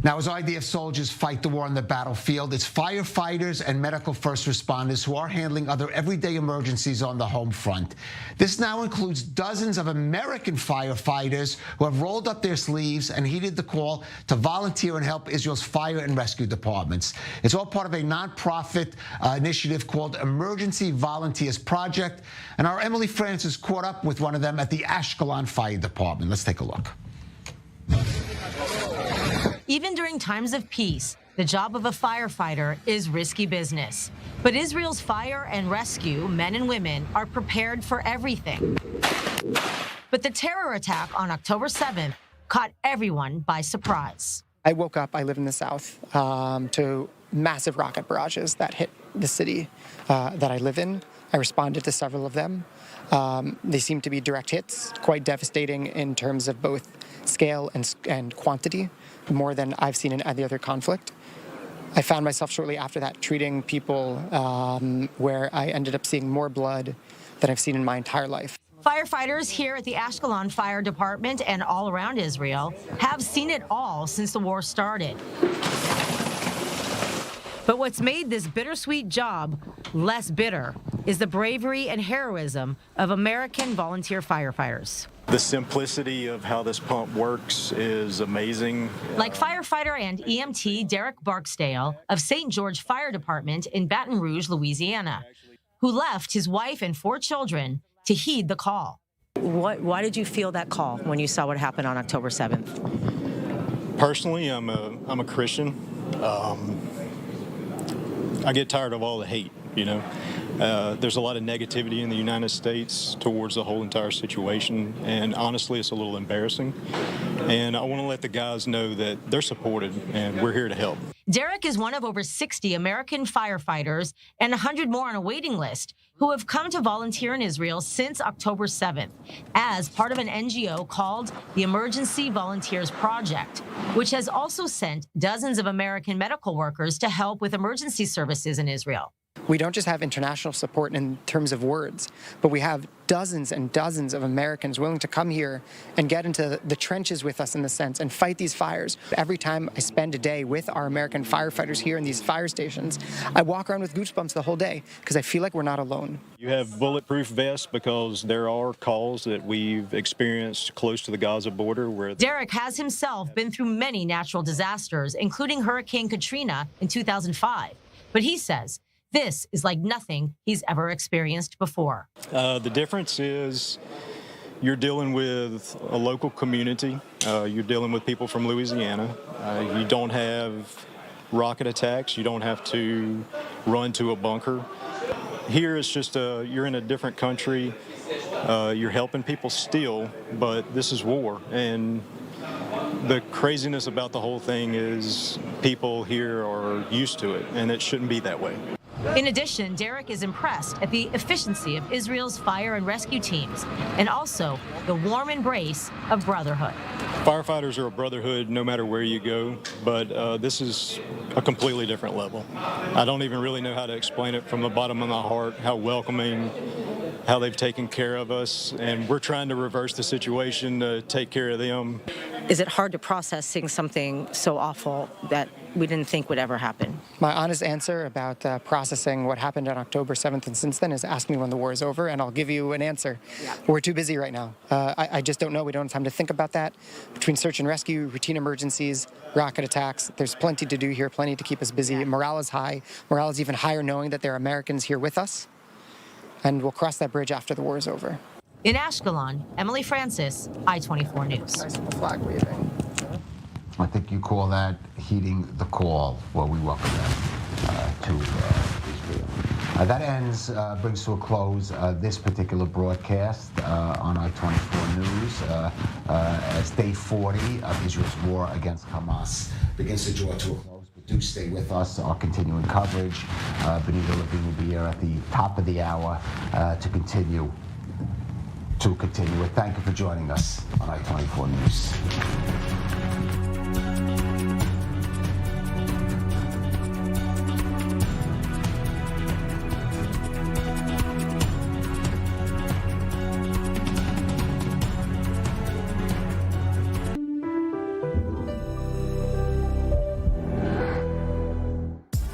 S7: Now, as IDF soldiers fight the war on the battlefield, it's firefighters and medical first responders who are handling other everyday emergencies on the home front. This now includes dozens of American firefighters who have rolled up their sleeves and heeded the call to volunteer and help Israel's fire and rescue departments. It's all part of a nonprofit initiative called Emergency Volunteers Project, and our Emily Francis caught up with one of them at the Ashkelon Fire Department. Let's take a look.
S20: Even during times of peace, the job of a firefighter is risky business. But Israel's fire and rescue men and women are prepared for everything. But the terror attack on October 7th caught everyone by surprise.
S21: I woke up, I live in the south, to massive rocket barrages that hit the city that I live in. I responded to several of them. They seem to be direct hits, quite devastating in terms of both scale and quantity, more than I've seen in any other conflict. I found myself shortly after that treating people where I ended up seeing more blood than I've seen in my entire life.
S20: Firefighters here at the Ashkelon Fire Department and all around Israel have seen it all since the war started. But what's made this bittersweet job less bitter is the bravery and heroism of American volunteer firefighters.
S22: The simplicity of how this pump works is amazing.
S20: Like firefighter and EMT Derek Barksdale of St. George Fire Department in Baton Rouge, Louisiana, who left his wife and 4 children to heed the call.
S23: Why did you feel that call when you saw what happened on October 7th?
S22: Personally, I'm a Christian. I get tired of all the hate, you know. There's a lot of negativity in the United States towards the whole entire situation, and honestly, it's a little embarrassing. And I want to let the guys know that they're supported, and we're here to help.
S20: Derek is one of over 60 American firefighters and 100 more on a waiting list who have come to volunteer in Israel since October 7th as part of an NGO called the Emergency Volunteers Project, which has also sent dozens of American medical workers to help with emergency services in Israel.
S21: We don't just have international support in terms of words, but we have dozens and dozens of Americans willing to come here and get into the trenches with us in the sense and fight these fires. Every time I spend a day with our American firefighters here in these fire stations, I walk around with goosebumps the whole day because I feel like we're not alone.
S22: You have bulletproof vests because there are calls that we've experienced close to the Gaza border where...
S20: Derek has himself been through many natural disasters, including Hurricane Katrina in 2005. But he says this is like nothing he's ever experienced before.
S22: The difference is you're dealing with a local community. You're dealing with people from Louisiana. You don't have rocket attacks. You don't have to run to a bunker. Here it's just you're in a different country. You're helping people still, but this is war. And the craziness about the whole thing is people here are used to it, and it shouldn't be that way.
S20: In addition, Derek is impressed at the efficiency of Israel's fire and rescue teams and also the warm embrace of brotherhood.
S22: Firefighters are a brotherhood no matter where you go, but this is a completely different level. I don't even really know how to explain it from the bottom of my heart, how welcoming, how they've taken care of us, and we're trying to reverse the situation to take care of them.
S23: Is it hard to process seeing something so awful that we didn't think would ever happen?
S21: My honest answer about processing what happened on October 7th and since then is ask me when the war is over, and I'll give you an answer. Yeah. We're too busy right now. I just don't know. We don't have time to think about that. Between search and rescue, routine emergencies, rocket attacks, there's plenty to do here, plenty to keep us busy. Yeah. Morale is high. Morale is even higher knowing that there are Americans here with us, and we'll cross that bridge after the war is over.
S20: In Ashkelon, Emily Francis, I-24 News.
S21: Nice little flag waving.
S7: I think you call that heeding the call. Well, we welcome them to Israel. That brings to a close this particular broadcast on I-24 News as day 40 of Israel's war against Hamas begins to draw to a close. But do stay with us, our continuing coverage. Benita Levine will be here at the top of the hour to continue. Thank you for joining us on I-24 News.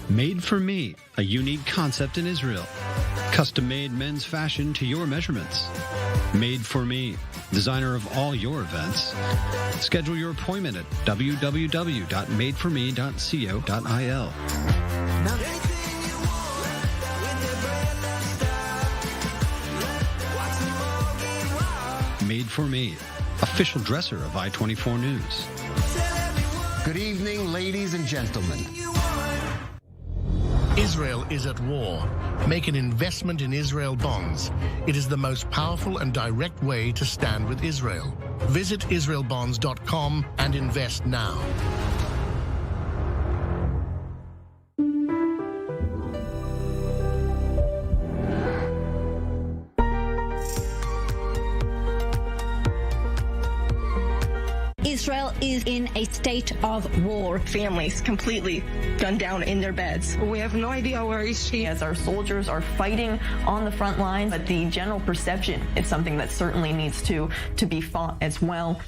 S24: Made for Me, a unique concept in Israel. Custom-made men's fashion to your measurements. Made for Me, designer of all your events. Schedule your appointment at www.madeforme.co.il. Made for Me, official dresser of I-24 News.
S7: Good evening, ladies and gentlemen.
S5: Israel is at war. Make an investment in Israel bonds. It is the most powerful and direct way to stand with Israel. Visit israelbonds.com and invest now.
S1: Israel is in a state of war.
S2: Families completely gunned down in their beds.
S3: We have no idea where is she.
S4: As our soldiers are fighting on the front lines, but the general perception is something that certainly needs to be fought as well.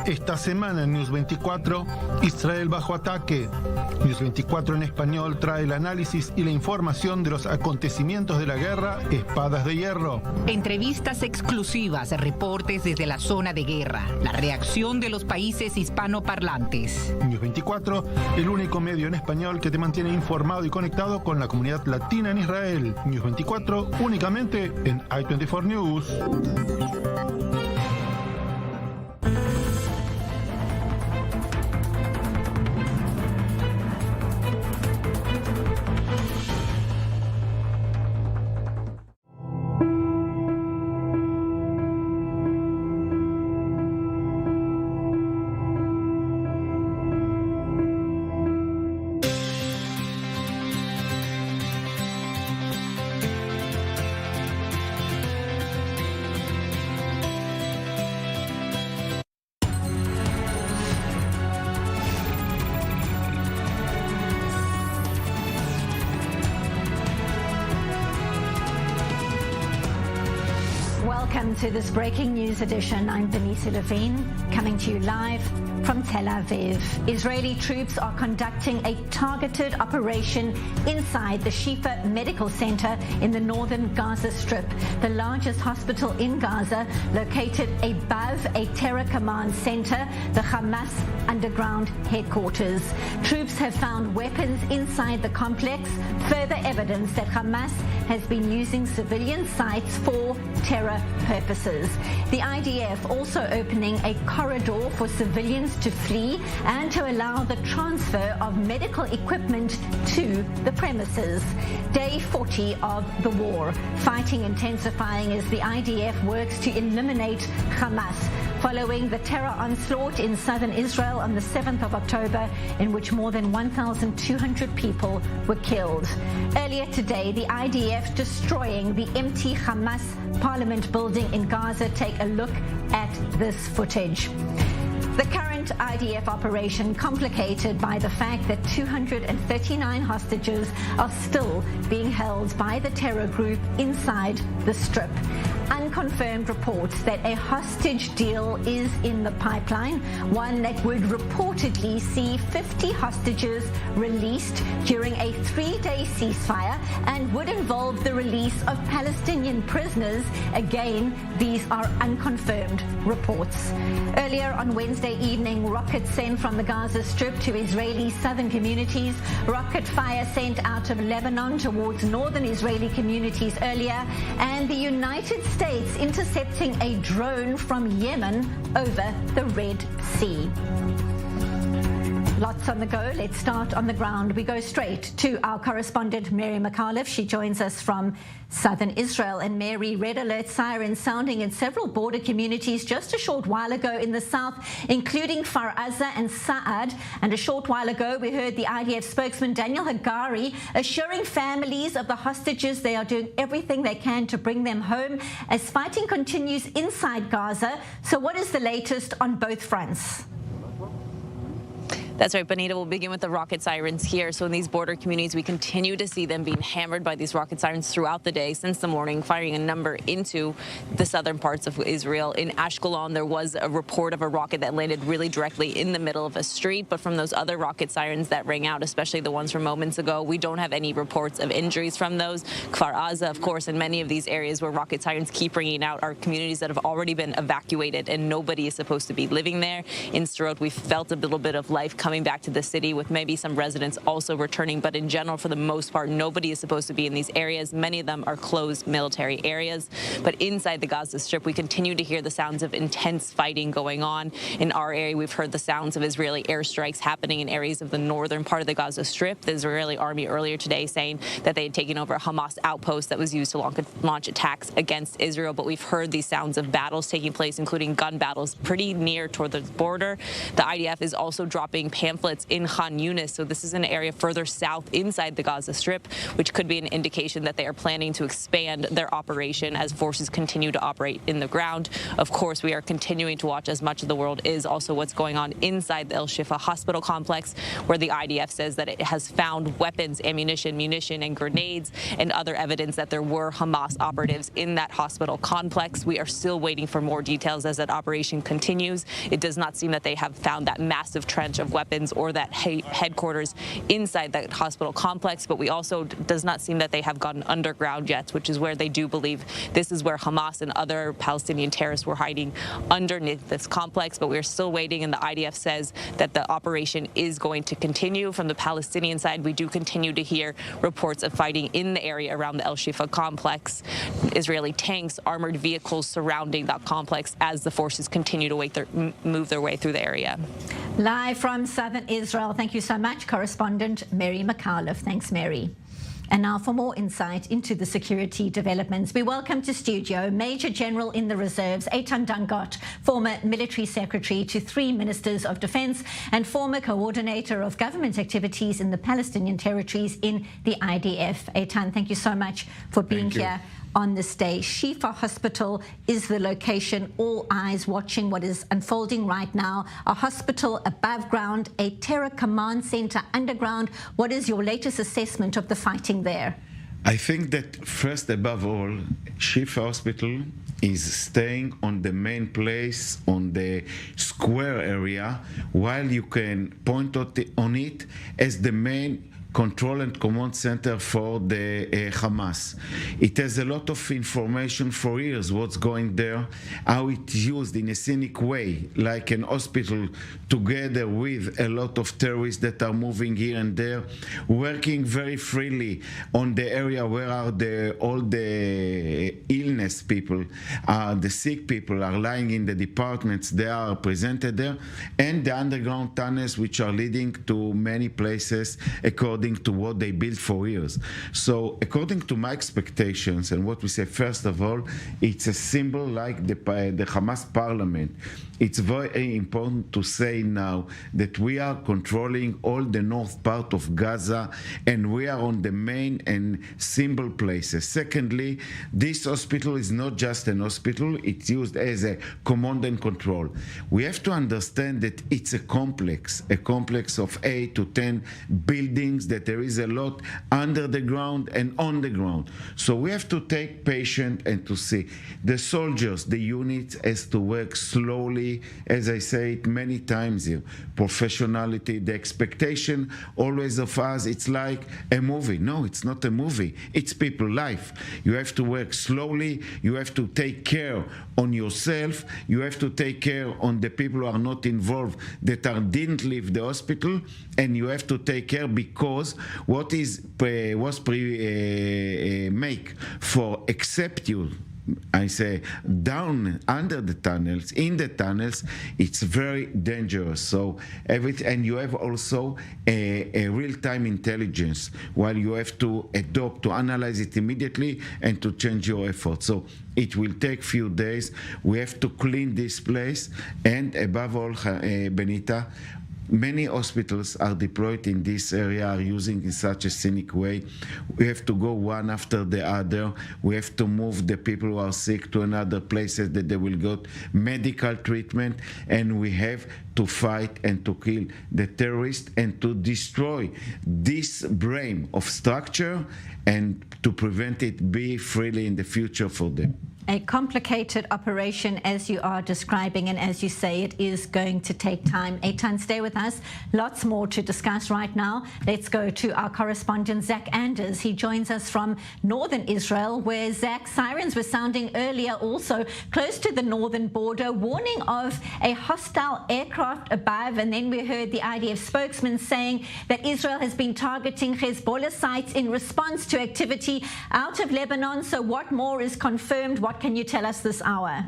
S6: Esta semana en News 24, Israel bajo ataque. News 24 en español trae el análisis y la información de los acontecimientos de la guerra Espadas de Hierro.
S8: Entrevistas exclusivas, reportes desde la zona de guerra, la reacción de los países hispanoparlantes.
S6: News 24, el único medio en español que te mantiene informado y conectado con la comunidad latina en Israel. News 24, únicamente en i24 News.
S1: Welcome to this breaking news edition. I'm Benita Levine, coming to you live from Tel Aviv. Israeli troops are conducting a targeted operation inside the Shifa Medical Center in the northern Gaza Strip, the largest hospital in Gaza, located above a terror command center, the Hamas underground headquarters. Troops have found weapons inside the complex, further evidence that Hamas has been using civilian sites for terror purposes. The IDF also opening a corridor for civilians to flee and to allow the transfer of medical equipment to the premises. Day 40 of the war. Fighting intensifying as the IDF works to eliminate Hamas, following the terror onslaught in southern Israel on the 7th of October, in which more than 1,200 people were killed. Earlier today, the IDF destroying the empty Hamas parliament building in Gaza. Take a look at this footage. The current IDF operation complicated by the fact that 239 hostages are still being held by the terror group inside the Strip. Unconfirmed reports that a hostage deal is in the pipeline, one that would reportedly see 50 hostages released during a 3-day ceasefire and would involve the release of Palestinian prisoners. Again, these are unconfirmed reports. Earlier on Wednesday evening, rockets sent from the Gaza Strip to Israeli southern communities, rocket fire sent out of Lebanon towards northern Israeli communities earlier, and the United States intercepting a drone from Yemen over the Red Sea. Lots on the go. Let's start on the ground. We go straight to our correspondent, Mary McAuliffe. She joins us from southern Israel. And Mary, red alert sirens sounding in several border communities just a short while ago in the south, including Kfar Aza and Sa'ad. And a short while ago, we heard the IDF spokesman, Daniel Hagari, assuring families of the hostages they are doing everything they can to bring them home as fighting continues inside Gaza. So what is the latest on both fronts?
S9: That's right, Benita. We'll begin with the rocket sirens here. So in these border communities, we continue to see them being hammered by these rocket sirens throughout the day since the morning, firing a number into the southern parts of Israel. In Ashkelon, there was a report of a rocket that landed really directly in the middle of a street. But from those other rocket sirens that rang out, especially the ones from moments ago, we don't have any reports of injuries from those. Kfar Aza, of course, and many of these areas where rocket sirens keep ringing out are communities that have already been evacuated and nobody is supposed to be living there. In Sderot, we felt a little bit of life coming back to the city with maybe some residents also returning. But in general, for the most part, nobody is supposed to be in these areas. Many of them are closed military areas. But inside the Gaza Strip, we continue to hear the sounds of intense fighting going on. In our area, we've heard the sounds of Israeli airstrikes happening in areas of the northern part of the Gaza Strip. The Israeli army earlier today saying that they had taken over a Hamas outpost that was used to launch attacks against Israel. But we've heard these sounds of battles taking place, including gun battles, pretty near toward the border. The IDF is also dropping pamphlets in Khan Yunis. So this is an area further south inside the Gaza Strip, which could be an indication that they are planning to expand their operation as forces continue to operate in the ground. Of course, we are continuing to watch as much of the world is also what's going on inside the El Shifa hospital complex, where the IDF says that it has found weapons, ammunition, munition, and grenades, and other evidence that there were Hamas operatives in that hospital complex. We are still waiting for more details as that operation continues. It does not seem that they have found that massive trench of weapons or that headquarters inside that hospital complex, but we also does not seem that they have gotten underground yet, which is where they do believe this is where Hamas and other Palestinian terrorists were hiding underneath this complex. But we're still waiting, and the IDF says that the operation is going to continue. From the Palestinian side, we do continue to hear reports of fighting in the area around the El Shifa complex. Israeli tanks, armored vehicles surrounding that complex as the forces continue to move their way through the area.
S1: Live from southern Israel, thank you so much, correspondent Mary McAuliffe. Thanks, Mary. And now for more insight into the security developments, we welcome to studio Major General in the Reserves, Eitan Dangot, former military secretary to 3 ministers of defense and former coordinator of government activities in the Palestinian territories in the IDF. Eitan, thank you so much for being here on this day. Shifa Hospital is the location, all eyes watching what is unfolding right now. A hospital above ground, a terror command center underground. What is your latest assessment of the fighting there?
S11: I think that first, above all, Shifa Hospital is staying on the main place, on the square area, while you can point on it as the main control and command center for the Hamas. It has a lot of information for years, what's going there, how it's used in a cynic way, like an hospital together with a lot of terrorists that are moving here and there, working very freely on the area where are all the illness people, the sick people are lying in the departments, they are presented there, and the underground tunnels which are leading to many places according to what they built for years. So according to my expectations and what we say, first of all, it's a symbol like the Hamas parliament. It's very important to say now that we are controlling all the north part of Gaza and we are on the main and symbol places. Secondly, this hospital is not just an hospital, it's used as a command and control. We have to understand that it's a complex of 8 to 10 buildings, that there is a lot under the ground and on the ground. So we have to take patience and to see the soldiers, the units has to work slowly, as I say it many times here, professionality, the expectation always of us, it's like a movie. No, it's not a movie, it's people life. You have to work slowly, you have to take care on yourself, you have to take care on the people who are not involved, that didn't leave the hospital, and you have to take care because what was make for accept you, I say, down under the tunnels, in the tunnels, it's very dangerous. So and you have also a real-time intelligence, while you have to adopt, to analyze it immediately and to change your effort. So it will take few days. We have to clean this place, and above all, Benita, Many hospitals are deployed in this area, are using in such a scenic way. We have to go one after the other. We have to move the people who are sick to another places that they will get medical treatment, and we have to fight and to kill the terrorists and to destroy this brain of structure and to prevent it be freely in the future for them.
S1: A complicated operation, as you are describing, and as you say, it is going to take time. Eitan, stay with us. Lots more to discuss right now. Let's go to our correspondent, Zach Anders. He joins us from northern Israel, where, Zach, sirens were sounding earlier also close to the northern border, warning of a hostile aircraft above. And then we heard the IDF spokesman saying that Israel has been targeting Hezbollah sites in response to activity out of Lebanon. So what more is confirmed? What can you tell us this hour?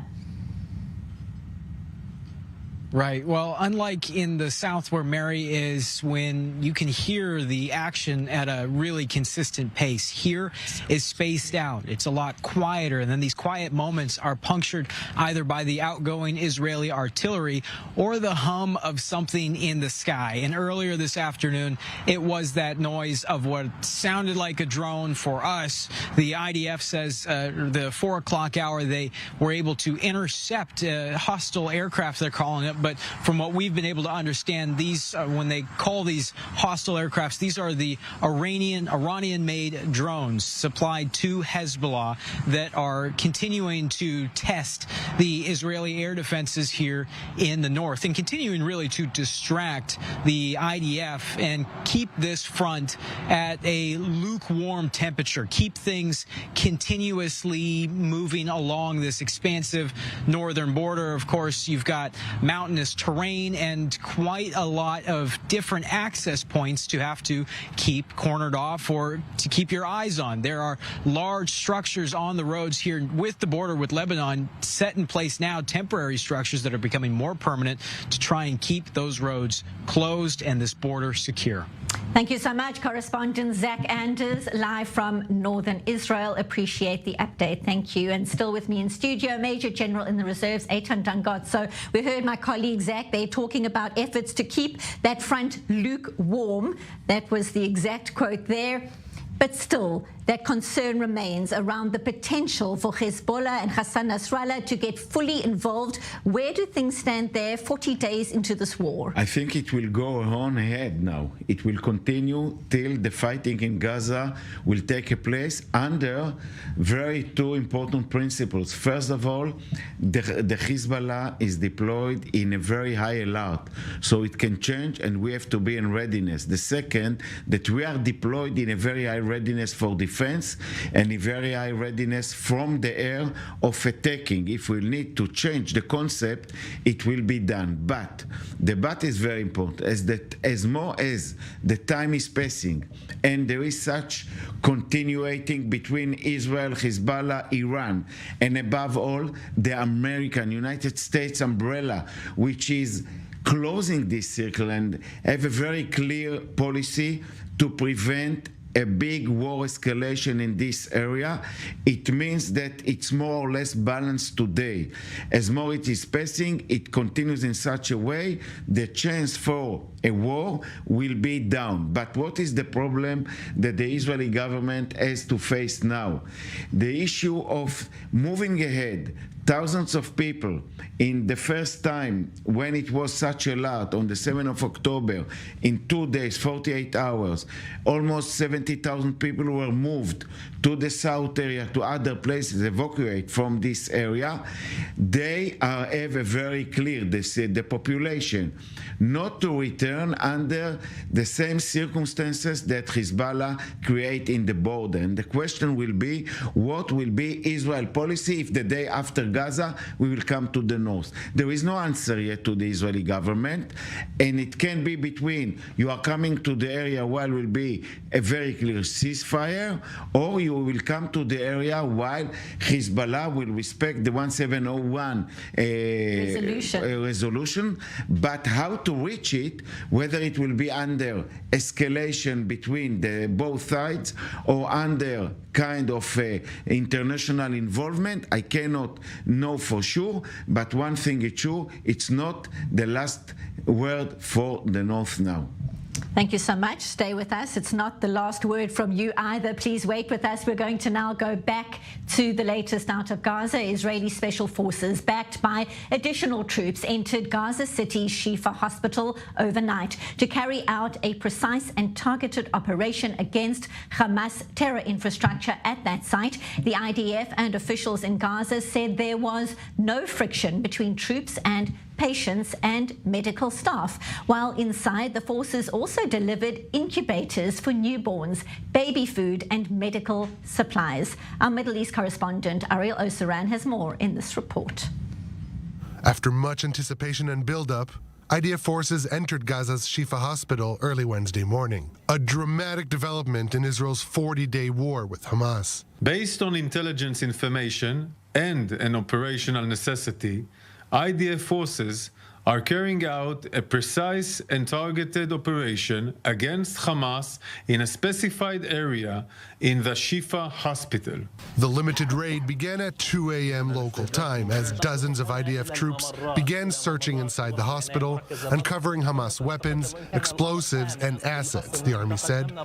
S12: Right. Well, unlike in the south where Mary is, when you can hear the action at a really consistent pace, here is spaced out. It's a lot quieter, and then these quiet moments are punctured either by the outgoing Israeli artillery or the hum of something in the sky. And earlier this afternoon, it was that noise of what sounded like a drone for us. The IDF says the 4 o'clock hour, they were able to intercept hostile aircraft, they're calling it. But from what we've been able to understand, these, when they call these hostile aircrafts, these are the Iranian-made drones supplied to Hezbollah that are continuing to test the Israeli air defenses here in the north and continuing really to distract the IDF and keep this front at a lukewarm temperature, keep things continuously moving along this expansive northern border. Of course, you've got mountainous terrain and quite a lot of different access points to have to keep cornered off or to keep your eyes on. There are large structures on the roads here with the border with Lebanon set in place now, temporary structures that are becoming more permanent to try and keep those roads closed and this border secure.
S1: Thank you so much, correspondent Zach Anders, live from northern Israel. Appreciate the update. Thank you. And still with me in studio, Major General in the Reserves, Eitan Dangot. So we heard my colleague Zach, they're talking about efforts to keep that front lukewarm. That was the exact quote there. But still, that concern remains around the potential for Hezbollah and Hassan Nasrallah to get fully involved. Where do things stand there 40 days into this war?
S11: I think it will go on ahead now. It will continue till the fighting in Gaza will take place under two important principles. First of all, the Hezbollah is deployed in a very high alert, so it can change and we have to be in readiness. The second, that we are deployed in a very high readiness for defense and a very high readiness from the air of attacking. If we need to change the concept, it will be done. But the but is very important, as more as the time is passing and there is such continuing between Israel, Hezbollah, Iran, and above all, the American, United States umbrella, which is closing this circle and have a very clear policy to prevent a big war escalation in this area. It means that it's more or less balanced today. As more it is passing, it continues in such a way, the chance for a war will be down. But what is the problem that the Israeli government has to face now? The issue of moving ahead thousands of people in the first time when it was such a lot on the 7th of October, in 2 days, 48 hours, almost 70,000 people were moved to the south area, to other places, evacuate from this area. They have a very clear, they said, the population not to return under the same circumstances that Hezbollah create in the border. And the question will be, what will be Israel policy if the day after Gaza we will come to the north? There is no answer yet to the Israeli government, and it can be between you are coming to the area while will be a very clear ceasefire, or you will come to the area while Hezbollah will respect the 1701 resolution. But how to reach it whether it will be under escalation between both sides or under kind of international involvement, I cannot know for sure, but one thing is sure, it's not the last word for the North now.
S1: Thank you so much. Stay with us. It's not the last word from you either. Please wait with us. We're going to now go back to the latest out of Gaza. Israeli special forces, backed by additional troops, entered Gaza City's Shifa hospital overnight to carry out a precise and targeted operation against Hamas terror infrastructure at that site. The IDF and officials in Gaza said there was no friction between troops and patients and medical staff, while inside the forces also delivered incubators for newborns, baby food and medical supplies. Our Middle East correspondent Ariel Osaran has more in this report.
S19: After much anticipation and build-up, IDF forces entered Gaza's Shifa hospital early Wednesday morning, a dramatic development in Israel's 40-day war with Hamas.
S13: Based on intelligence information and an operational necessity, IDF forces are carrying out a precise and targeted operation against Hamas in a specified area in the Shifa hospital.
S19: The limited raid began at 2 a.m. local time as dozens of IDF troops began searching inside the hospital, uncovering Hamas weapons, explosives, and assets, the army said.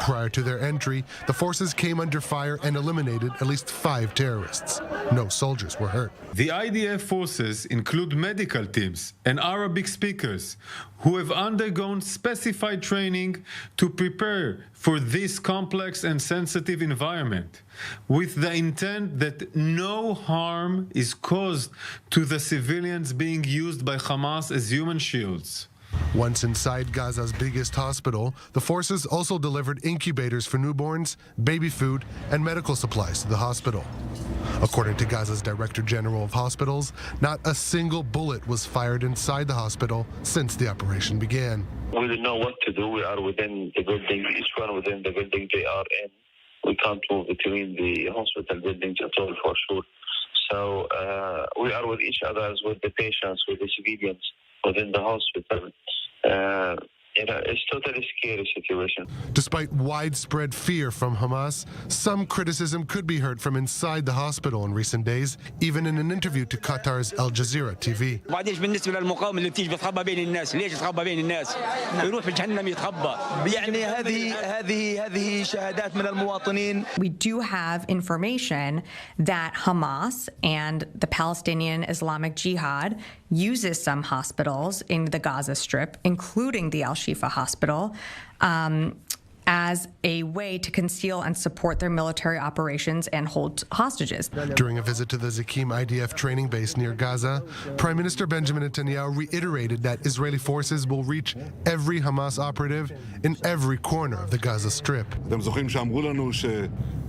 S19: Prior to their entry, the forces came under fire and eliminated at least 5 terrorists. No soldiers were hurt.
S13: The IDF forces include medical teams and Arabic speakers who have undergone specified training to prepare for this complex and sensitive environment, with the intent that no harm is caused to the civilians being used by Hamas as human shields.
S19: Once inside Gaza's biggest hospital, the forces also delivered incubators for newborns, baby food, and medical supplies to the hospital. According to Gaza's Director General of Hospitals, not a single bullet was fired inside the hospital since the operation began.
S14: We don't know what to do. We are within the building. Each one within the building they are in. We can't move between the hospital buildings at all, for sure. So we are with each other, with the patients, with the civilians within the hospital. It's totally scary situation.
S19: Despite widespread fear from Hamas, some criticism could be heard from inside the hospital in recent days, even in an interview to Qatar's Al Jazeera TV.
S15: وبعدين بالنسبه للمقاومه اللي بتيجي بتخبى بين الناس، ليش تخبى بين الناس؟ يروح في جهنم يتخبى. يعني هذه شهادات من المواطنين.
S16: We do have information that Hamas and the Palestinian Islamic Jihad uses some hospitals in the Gaza Strip, including the Al-Shifa hospital, as a way to conceal and support their military operations and hold hostages.
S19: During a visit to the Zakim IDF training base near Gaza, Prime Minister Benjamin Netanyahu reiterated that Israeli forces will reach every Hamas operative in every corner of the Gaza Strip.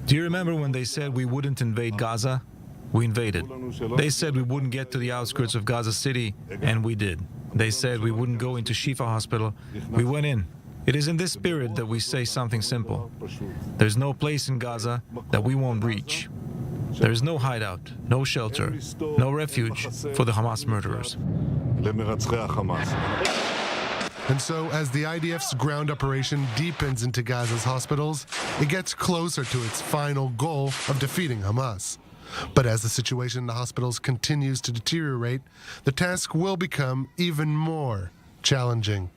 S25: Do you remember when they said we wouldn't invade Gaza? We invaded. They said we wouldn't get to the outskirts of Gaza City, and we did. They said we wouldn't go into Shifa Hospital. We went in. It is in this spirit that we say something simple. There's no place in Gaza that we won't reach. There is no hideout, no shelter, no refuge for the Hamas murderers.
S19: And so, as the IDF's ground operation deepens into Gaza's hospitals, it gets closer to its final goal of defeating Hamas. But as the situation in the hospitals continues to deteriorate, the task will become even more challenging.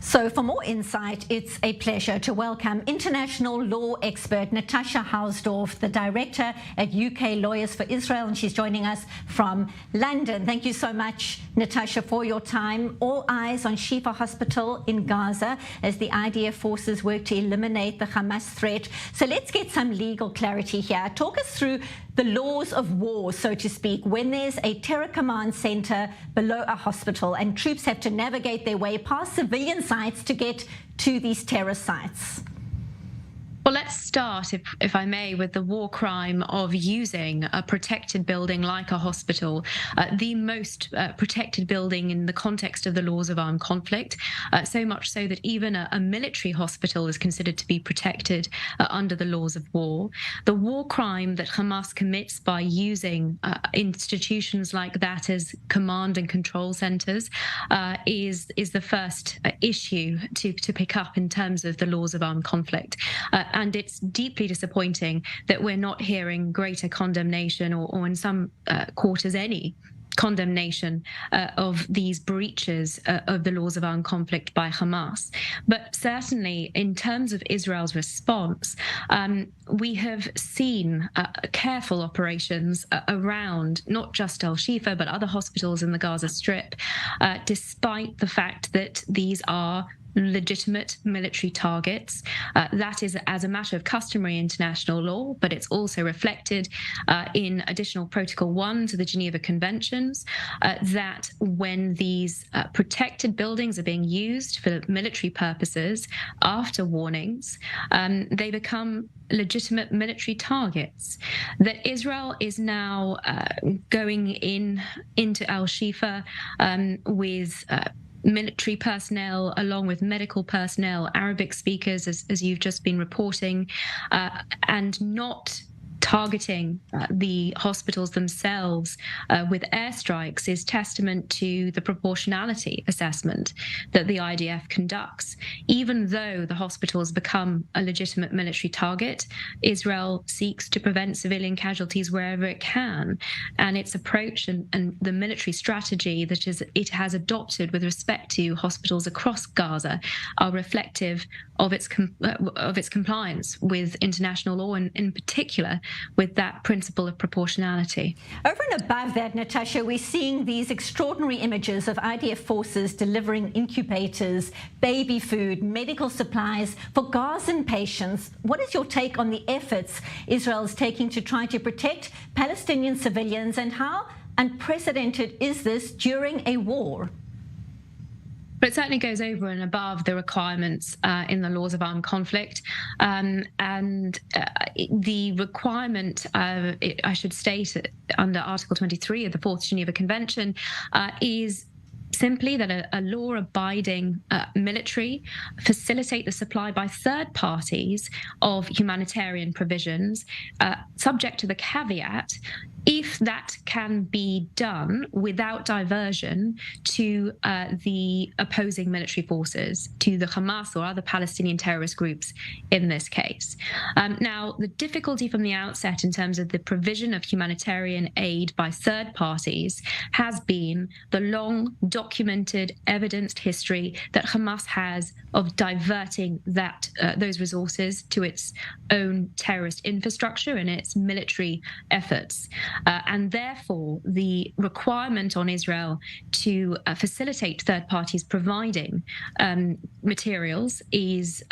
S1: So for more insight, it's a pleasure to welcome international law expert Natasha Hausdorff, the director at UK Lawyers for Israel, and she's joining us from London. Thank you so much, Natasha, for your time. All eyes on Shifa Hospital in Gaza as the IDF forces work to eliminate the Hamas threat. So let's get some legal clarity here. Talk us through the laws of war, so to speak, when there's a terror command center below a hospital and troops have to navigate their way past civilian sites to get to these terror sites.
S10: Well, let's start, if I may, with the war crime of using a protected building like a hospital, the most protected building in the context of the laws of armed conflict, so much so that even a military hospital is considered to be protected under the laws of war. The war crime that Hamas commits by using institutions like that as command and control centers is the first issue to pick up in terms of the laws of armed conflict. And it's deeply disappointing that we're not hearing greater condemnation or in some quarters any condemnation of these breaches of the laws of armed conflict by Hamas. But certainly in terms of Israel's response, we have seen careful operations around not just Al-Shifa, but other hospitals in the Gaza Strip, despite the fact that these are legitimate military targets. That is as a matter of customary international law, but it's also reflected in Additional Protocol 1 to the Geneva Conventions, that when these protected buildings are being used for military purposes after warnings, they become legitimate military targets. That Israel is now going into Al-Shifa with military personnel, along with medical personnel, Arabic speakers, as you've just been reporting, and not targeting the hospitals themselves with airstrikes is testament to the proportionality assessment that the IDF conducts. Even though the hospitals become a legitimate military target, Israel seeks to prevent civilian casualties wherever it can. And its approach and the military strategy that it has adopted with respect to hospitals across Gaza are reflective of its compliance with international law, and in particular with that principle of proportionality.
S1: Over and above that, Natasha, we're seeing these extraordinary images of IDF forces delivering incubators, baby food, medical supplies for Gazan patients. What is your take on the efforts Israel is taking to try to protect Palestinian civilians, and how unprecedented is this during a war?
S10: But it certainly goes over and above the requirements in the laws of armed conflict. And the requirement, I should state, under Article 23 of the Fourth Geneva Convention is simply that a law-abiding military facilitate the supply by third parties of humanitarian provisions, subject to the caveat, if that can be done without diversion to the opposing military forces, to the Hamas or other Palestinian terrorist groups in this case. Now, the difficulty from the outset in terms of the provision of humanitarian aid by third parties has been the long documented, evidenced history that Hamas has of diverting those resources to its own terrorist infrastructure and its military efforts. And therefore, the requirement on Israel to facilitate third parties providing materials is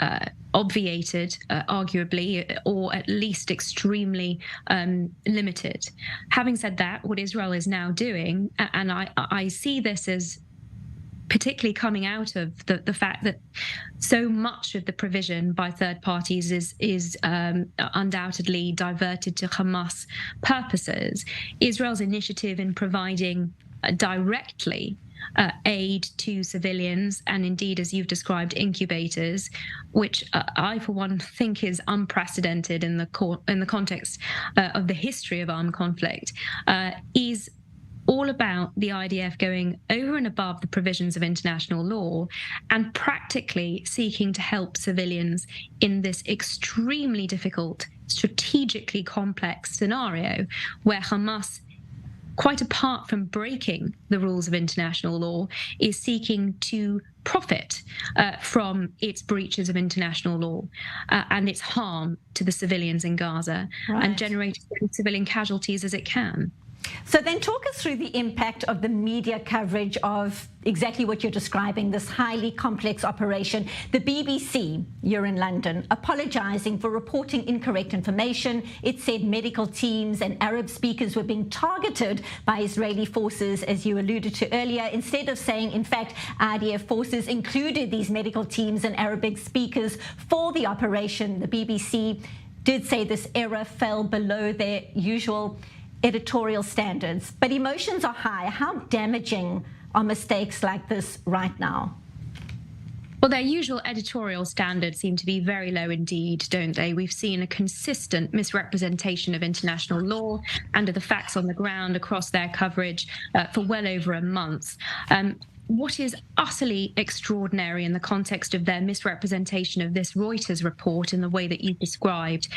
S10: obviated, arguably, or at least extremely limited. Having said that, what Israel is now doing, and I see this as particularly coming out of the fact that so much of the provision by third parties is undoubtedly diverted to Hamas purposes. Israel's initiative in providing directly aid to civilians, and indeed, as you've described, incubators, which I, for one, think is unprecedented in the context of the history of armed conflict, is all about the IDF going over and above the provisions of international law and practically seeking to help civilians in this extremely difficult, strategically complex scenario where Hamas, quite apart from breaking the rules of international law, is seeking to profit from its breaches of international law and its harm to the civilians in Gaza, and generate as many civilian casualties as it can.
S1: So then talk us through the impact of the media coverage of exactly what you're describing, this highly complex operation. The BBC, you're in London, apologizing for reporting incorrect information. It said medical teams and Arab speakers were being targeted by Israeli forces, as you alluded to earlier, instead of saying, in fact, IDF forces included these medical teams and Arabic speakers for the operation. The BBC did say this error fell below their usual editorial standards, but emotions are high. How damaging are mistakes like this right now?
S10: Well, their usual editorial standards seem to be very low indeed, don't they? We've seen a consistent misrepresentation of international law and of the facts on the ground across their coverage for well over a month. What is utterly extraordinary in the context of their misrepresentation of this Reuters report in the way that you've described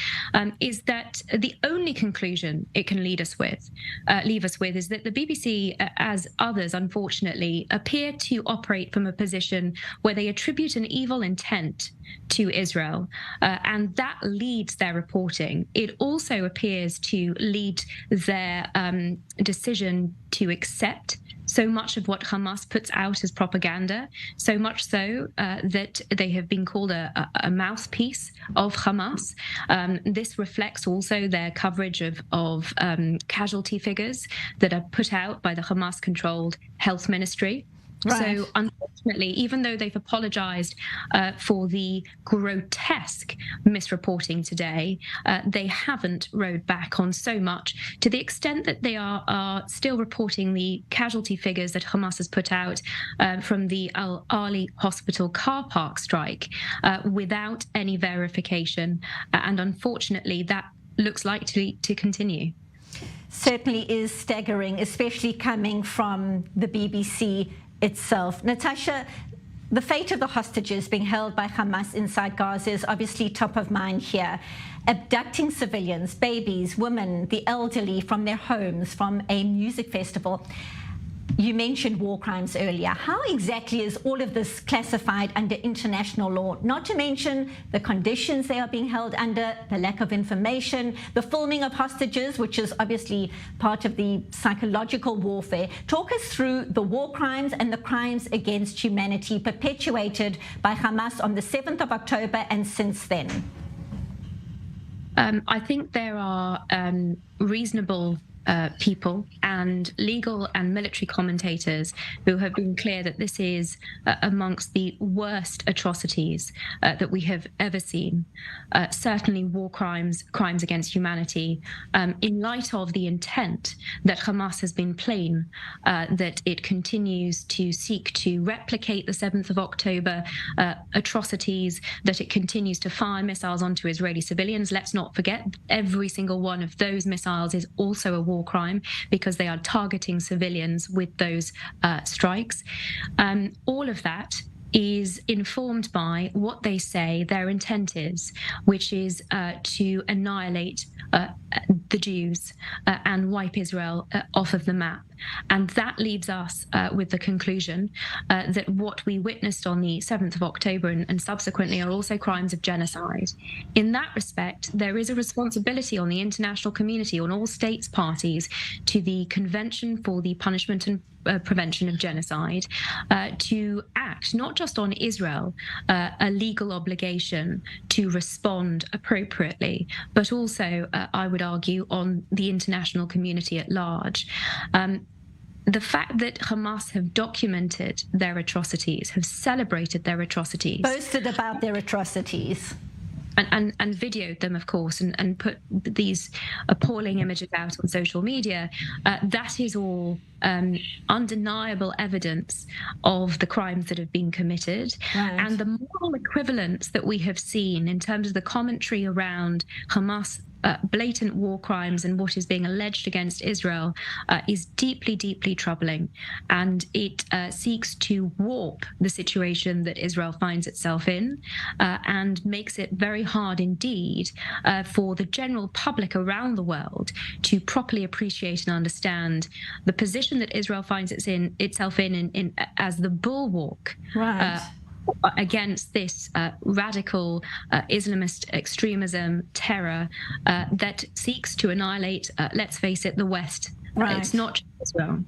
S10: is that the only conclusion it can leave us with is that the BBC, as others, unfortunately, appear to operate from a position where they attribute an evil intent to Israel, and that leads their reporting. It also appears to lead their decision to accept so much of what Hamas puts out as propaganda, so much so that they have been called a mouthpiece of Hamas. This reflects also their coverage of casualty figures that are put out by the Hamas-controlled health ministry. Right. So unfortunately, even though they've apologized for the grotesque misreporting today, they haven't rowed back on so much, to the extent that they are still reporting the casualty figures that Hamas has put out from the Al Ali hospital car park strike without any verification. And unfortunately, that looks likely to continue.
S1: Certainly is staggering, especially coming from the BBC itself. Natasha, the fate of the hostages being held by Hamas inside Gaza is obviously top of mind here. Abducting civilians, babies, women, the elderly from their homes, from a music festival. You mentioned war crimes earlier. How exactly is all of this classified under international law? Not to mention the conditions they are being held under, the lack of information, the filming of hostages, which is obviously part of the psychological warfare. Talk us through the war crimes and the crimes against humanity perpetuated by Hamas on the 7th of October and since then.
S10: I think there are reasonable people and legal and military commentators who have been clear that this is amongst the worst atrocities that we have ever seen. Certainly war crimes, crimes against humanity, in light of the intent that Hamas has been plain, that it continues to seek to replicate the 7th of October atrocities, that it continues to fire missiles onto Israeli civilians. Let's not forget, every single one of those missiles is also a war crime because they are targeting civilians with those strikes. All of that is informed by what they say their intent is, which is to annihilate the Jews and wipe Israel off of the map. And that leaves us with the conclusion that what we witnessed on the 7th of October and subsequently are also crimes of genocide. In that respect, there is a responsibility on the international community, on all states parties, to the Convention for the Punishment and Prevention of Genocide, to act not just on Israel, a legal obligation to respond appropriately, but also, I would argue, on the international community at large. The fact that Hamas have documented their atrocities, have celebrated their atrocities,
S1: boasted about their atrocities,
S10: and videoed them, of course, and put these appalling images out on social media, that is all undeniable evidence of the crimes that have been committed. Right. And the moral equivalence that we have seen in terms of the commentary around Hamas blatant war crimes and what is being alleged against Israel is deeply, deeply troubling. And it seeks to warp the situation that Israel finds itself in and makes it very hard indeed for the general public around the world to properly appreciate and understand the position that Israel finds itself in as the bulwark.
S1: Right.
S10: Against this radical Islamist extremism, terror that seeks to annihilate, let's face it, the West
S1: Right.
S10: It's not Israel.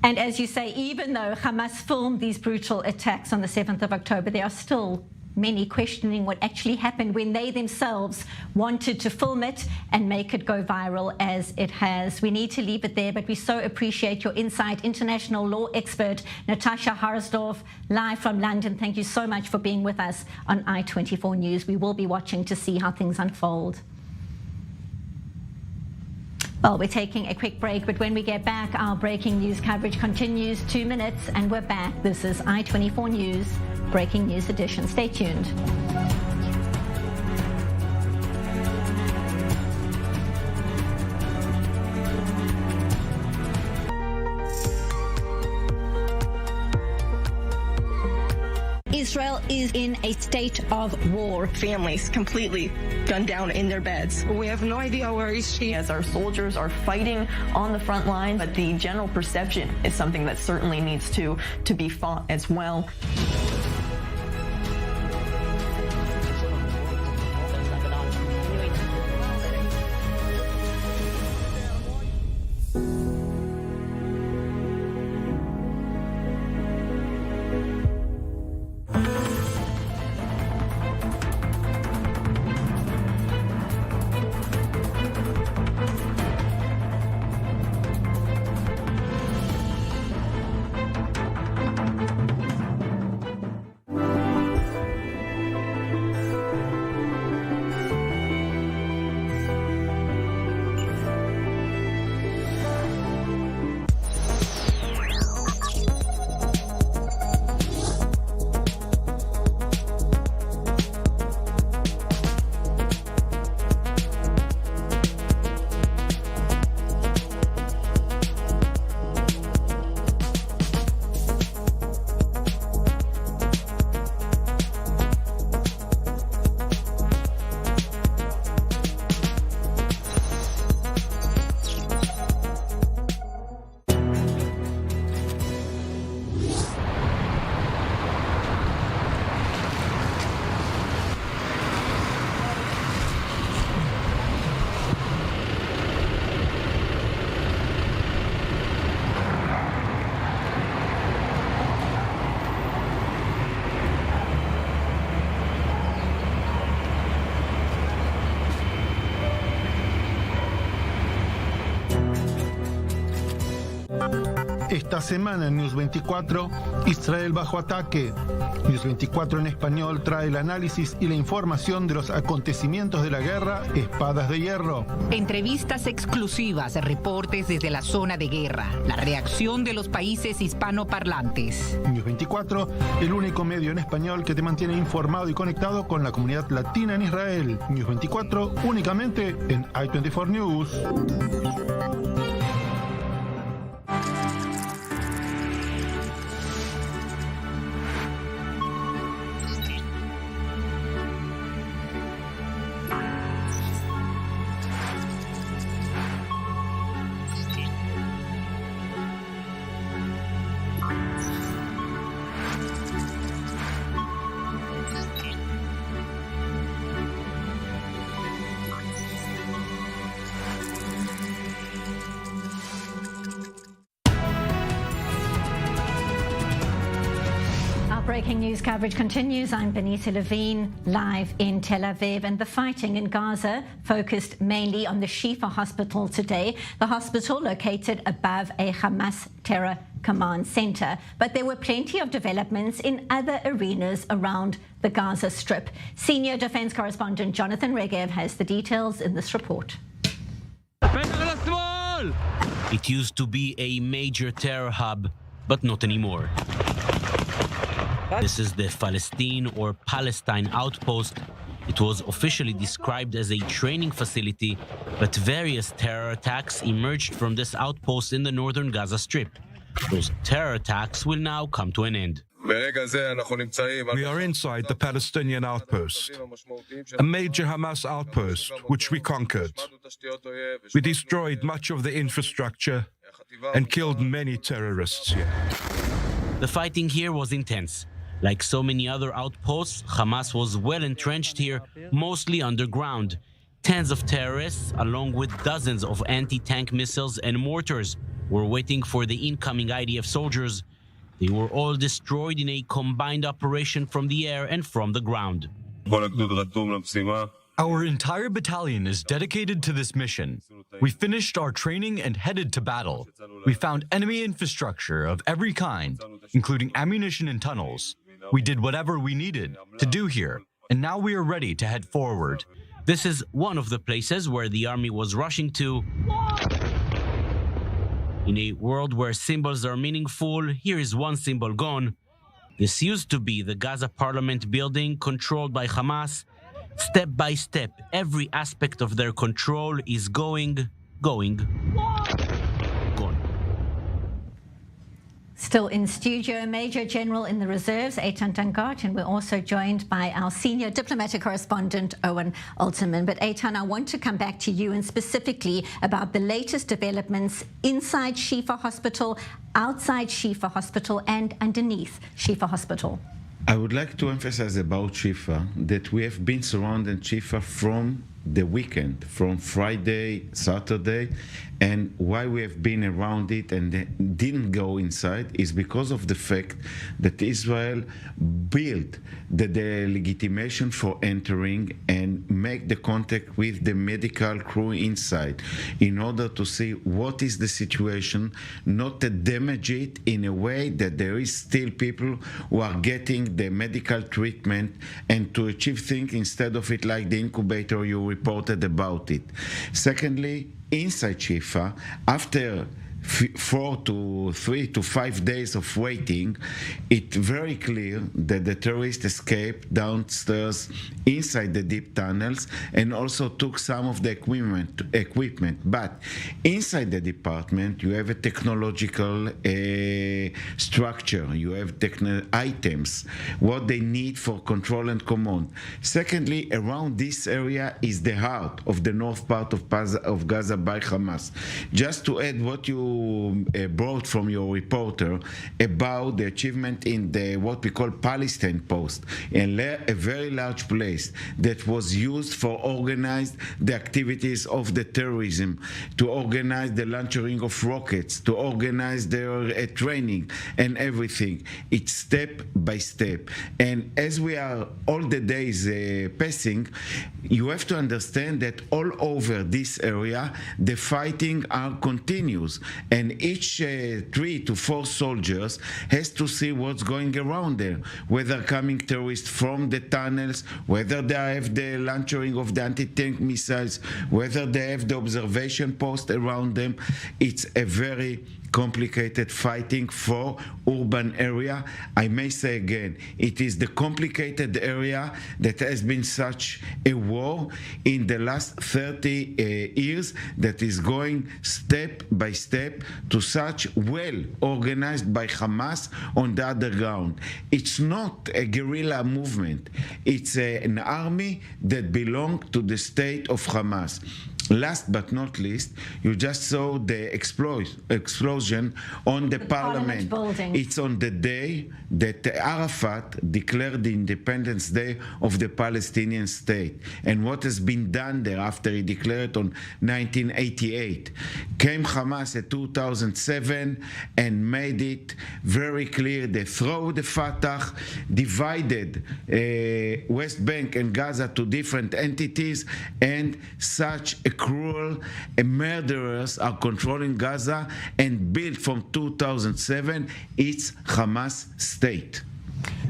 S1: And as you say, even though Hamas filmed these brutal attacks on the 7th of October, there are still many questioning what actually happened when they themselves wanted to film it and make it go viral as it has. We need to leave it there, but we so appreciate your insight. International law expert Natasha Harsdorf, live from London. Thank you so much for being with us on I-24 News. We will be watching to see how things unfold. Well, we're taking a quick break, but when we get back, our breaking news coverage continues. 2 minutes, and we're back. This is I-24 News, Breaking News Edition. Stay tuned. Israel is in a state of war.
S2: Families completely gunned down in their beds.
S3: We have no idea where is she.
S4: As our soldiers are fighting on the front line, but the general perception is something that certainly needs to be fought as well.
S6: Esta semana en News 24, Israel bajo ataque. News 24 en español trae el análisis y la información de los acontecimientos de la guerra, espadas de hierro.
S8: Entrevistas exclusivas, reportes desde la zona de guerra, la reacción de los países hispanoparlantes.
S6: News 24, el único medio en español que te mantiene informado y conectado con la comunidad latina en Israel. News 24, únicamente en I-24 News.
S1: Breaking news coverage continues. I'm Benita Levine, live in Tel Aviv. And the fighting in Gaza focused mainly on the Shifa hospital today, the hospital located above a Hamas terror command center. But there were plenty of developments in other arenas around the Gaza Strip. Senior defense correspondent Jonathan Regev has the details in this report.
S17: It used to be a major terror hub, but not anymore. This is the Palestine or Palestine outpost. It was officially described as a training facility, but various terror attacks emerged from this outpost in the northern Gaza Strip. Those terror attacks will now come to an end.
S18: We are inside the Palestinian outpost, a major Hamas outpost, which we conquered. We destroyed much of the infrastructure and killed many terrorists here.
S17: The fighting here was intense. Like so many other outposts, Hamas was well entrenched here, mostly underground. Tens of terrorists, along with dozens of anti-tank missiles and mortars, were waiting for the incoming IDF soldiers. They were all destroyed in a combined operation from the air and from the ground.
S20: Our entire battalion is dedicated to this mission. We finished our training and headed to battle. We found enemy infrastructure of every kind, including ammunition and tunnels. We did whatever we needed to do here, and now we are ready to head forward.
S17: This is one of the places where the army was rushing to. In a world where symbols are meaningful, here is one symbol gone. This used to be the Gaza Parliament building controlled by Hamas. Step by step, every aspect of their control is gone.
S1: Still in studio, Major General in the Reserves, Eitan Dangat, and we're also joined by our senior diplomatic correspondent, Owen Alterman. But Eitan, I want to come back to you and specifically about the latest developments inside Shifa Hospital, outside Shifa Hospital, and underneath Shifa Hospital.
S11: I would like to emphasize about Shifa that we have been surrounding Shifa from the weekend, from Friday, Saturday, and why we have been around it and didn't go inside is because of the fact that Israel built the legitimation for entering and make the contact with the medical crew inside in order to see what is the situation, not to damage it in a way that there is still people who are getting the medical treatment and to achieve things instead of it like the incubator you reported about it. Secondly, inside Shifa, after 3 to 5 days of waiting, it's very clear that the terrorists escaped downstairs inside the deep tunnels and also took some of the equipment. But inside the department, you have a technological structure. You have items, what they need for control and command. Secondly, around this area is the heart of the north part of Gaza by Hamas. Just to add what you brought from your reporter about the achievement in the what we call Palestine post, a very large place that was used for organize the activities of the terrorism, to organize the launching of rockets, to organize their training and everything. It's step by step. And as we are all the days passing, you have to understand that all over this area, the fighting continues. And each 3 to 4 soldiers has to see what's going around there, whether coming terrorists from the tunnels, whether they have the launching of the anti-tank missiles, whether they have the observation post around them. It's a very complicated fighting for urban area. I may say again, it is the complicated area that has been such a war in the last 30 years that is going step by step to such well organized by Hamas on the other ground. It's not a guerrilla movement. It's an army that belongs to the state of Hamas. Last but not least, you just saw the explosion on the parliament building. It's on the day that Arafat declared the Independence Day of the Palestinian state. And what has been done there after he declared on 1988. Came Hamas in 2007 and made it very clear they throw the Fatah, divided West Bank and Gaza to different entities, and such a cruel murderers are controlling Gaza and built from 2007 its Hamas state.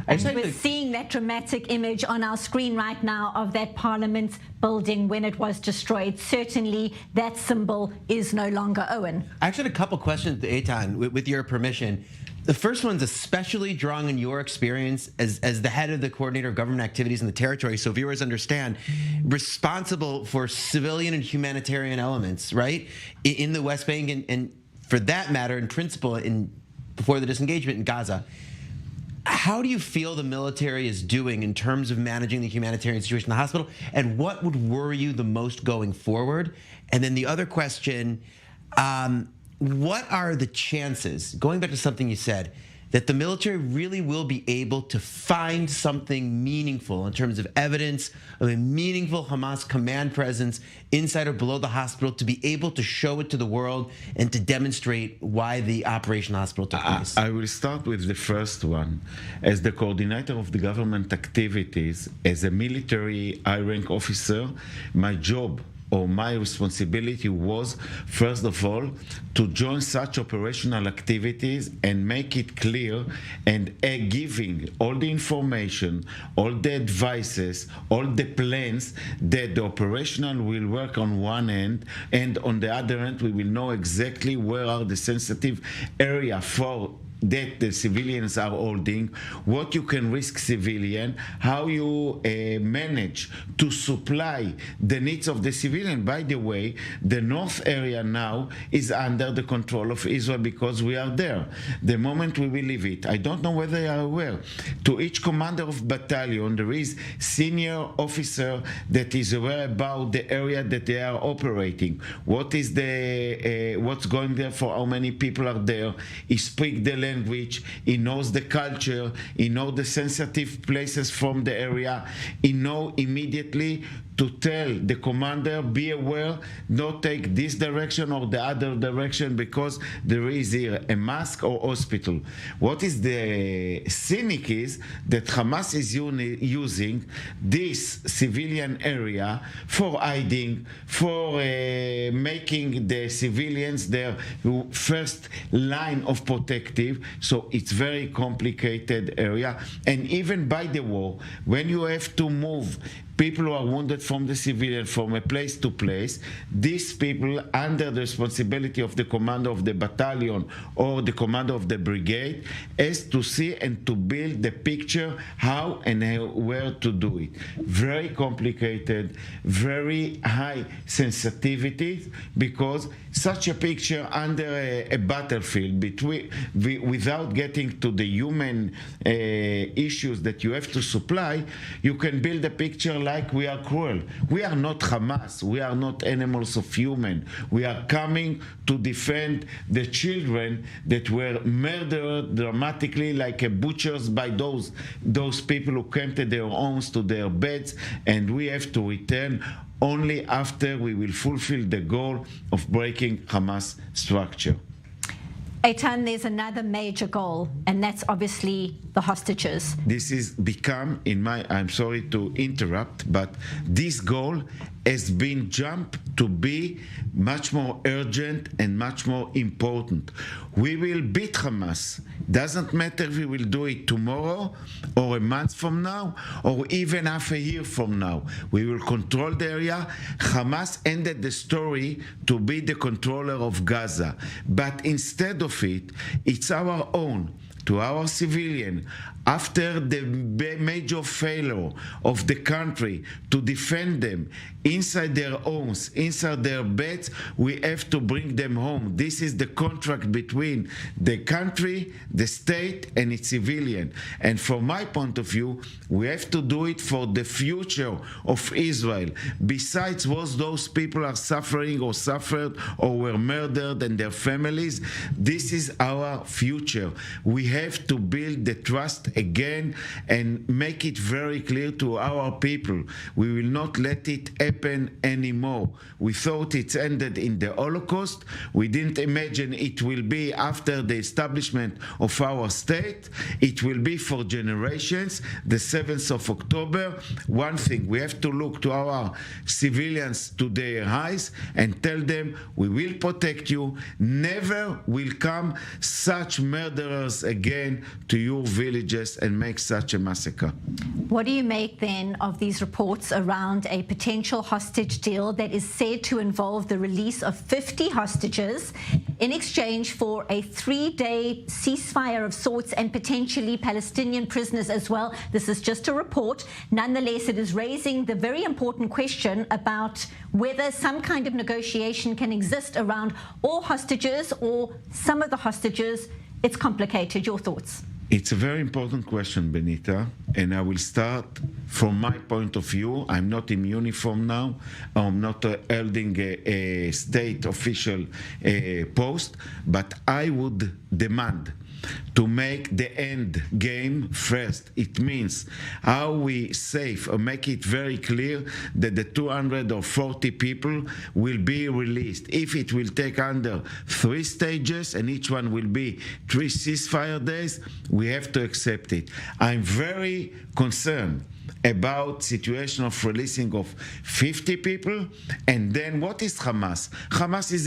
S1: We're seeing that dramatic image on our screen right now of that parliament building when it was destroyed. Certainly that symbol is no longer. Owen.
S21: I actually had a couple questions to Eitan, with your permission. The first one's especially drawing on your experience as the head of the coordinator of government activities in the territory, so viewers understand, responsible for civilian and humanitarian elements, right, in the West Bank and for that matter, in principle, before the disengagement in Gaza. How do you feel the military is doing in terms of managing the humanitarian situation in the hospital, and what would worry you the most going forward? And then the other question, what are the chances, going back to something you said, that the military really will be able to find something meaningful in terms of evidence of a meaningful Hamas command presence inside or below the hospital, to be able to show it to the world and to demonstrate why the Operation Hospital took place?
S11: I will start with the first one. As the coordinator of the government activities, as a military high-rank officer, my job or my responsibility was, first of all, to join such operational activities and make it clear and giving all the information, all the advices, all the plans that the operational will work on one end, and on the other end we will know exactly where are the sensitive area for that the civilians are holding, what you can risk civilian, how you manage to supply the needs of the civilian. By the way, the north area now is under the control of Israel because we are there. The moment we will leave it, I don't know whether you are aware, to each commander of battalion there is senior officer that is aware about the area that they are operating. What is the what's going there, for how many people are there. He speaks the language, he knows the culture, he knows the sensitive places from the area, he knows immediately to tell the commander, be aware, not take this direction or the other direction because there is here a mosque or hospital. What is the cynic is that Hamas is using this civilian area for hiding, for making the civilians their first line of protective. So it's very complicated area. And even by the war, when you have to move people who are wounded from the civilian from a place to place, these people, under the responsibility of the commander of the battalion or the commander of the brigade, has to see and to build the picture how and where to do it. Very complicated, very high sensitivity, because such a picture under a battlefield without getting to the human issues that you have to supply, you can build a picture like we are cruel. We are not Hamas. We are not animals of human. We are coming to defend the children that were murdered dramatically like a butchers by those people who came to their homes, to their beds, and we have to return only after we will fulfill the goal of breaking Hamas structure.
S1: Eitan, there's another major goal, and that's obviously the hostages.
S11: This is become, I'm sorry to interrupt, but this goal has been jumped to be much more urgent and much more important. We will beat Hamas. Doesn't matter if we will do it tomorrow or a month from now or even half a year from now. We will control the area. Hamas ended the story to be the controller of Gaza. But instead of it, it's our own, to our civilian, after the major failure of the country to defend them inside their homes, inside their beds, we have to bring them home. This is the contract between the country, the state, and its civilian. And from my point of view, we have to do it for the future of Israel. Besides what those people are suffering or suffered or were murdered and their families, this is our future. We have to build the trust again and make it very clear to our people. We will not let it happen anymore. We thought it's ended in the Holocaust. We didn't imagine it will be after the establishment of our state. It will be for generations. The 7th of October, one thing, we have to look to our civilians to their eyes and tell them, we will protect you. Never will come such murderers again to your villages and make such a massacre.
S1: What do you make then of these reports around a potential hostage deal that is said to involve the release of 50 hostages in exchange for a 3-day ceasefire of sorts and potentially Palestinian prisoners as well? This is just a report. Nonetheless, it is raising the very important question about whether some kind of negotiation can exist around all hostages or some of the hostages. It's complicated. Your thoughts?
S11: It's a very important question, Benita, and I will start from my point of view. I'm not in uniform now. I'm not holding a state official post, but I would demand to make the end game first. It means how we save or make it very clear that the 240 people will be released. If it will take under 3 stages and each one will be 3 ceasefire days, we have to accept it. I'm very concerned about situation of releasing of 50 people. And then what is Hamas? Hamas is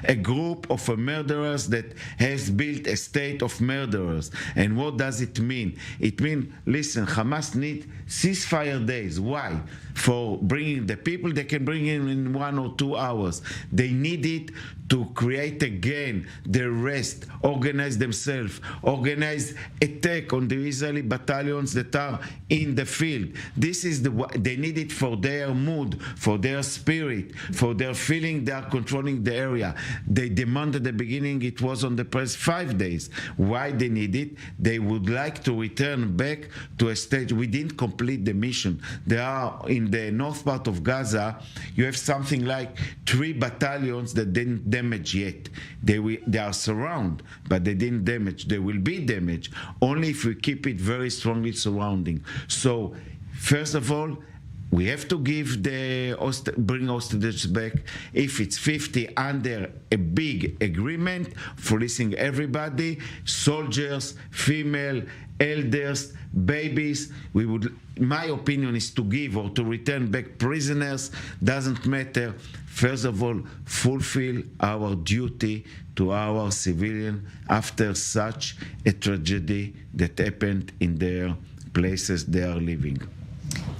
S11: a group of murderers that has built a state of murderers. And what does it mean? It means, listen, Hamas need ceasefire days. Why? For bringing the people, they can bring in 1 or 2 hours. They need it to create again the rest, organize themselves, organize attack on the Israeli battalions that are in the field. This is they need it for their mood, for their spirit, for their feeling they are controlling the area. They demanded at the beginning, it was on the press 5 days. Why they need it? They would like to return back to a stage. We didn't complete the mission. They are in the north part of Gaza. You have something like 3 battalions that didn't damage yet. They are surrounded, but they didn't damage. They will be damaged only if we keep it very strongly surrounding. So, first of all, we have to bring hostages back. If it's 50 under a big agreement for releasing everybody, soldiers, female, elders, babies, my opinion is to give or to return back prisoners, doesn't matter. First of all, fulfill our duty to our civilian after such a tragedy that happened in their places they are living.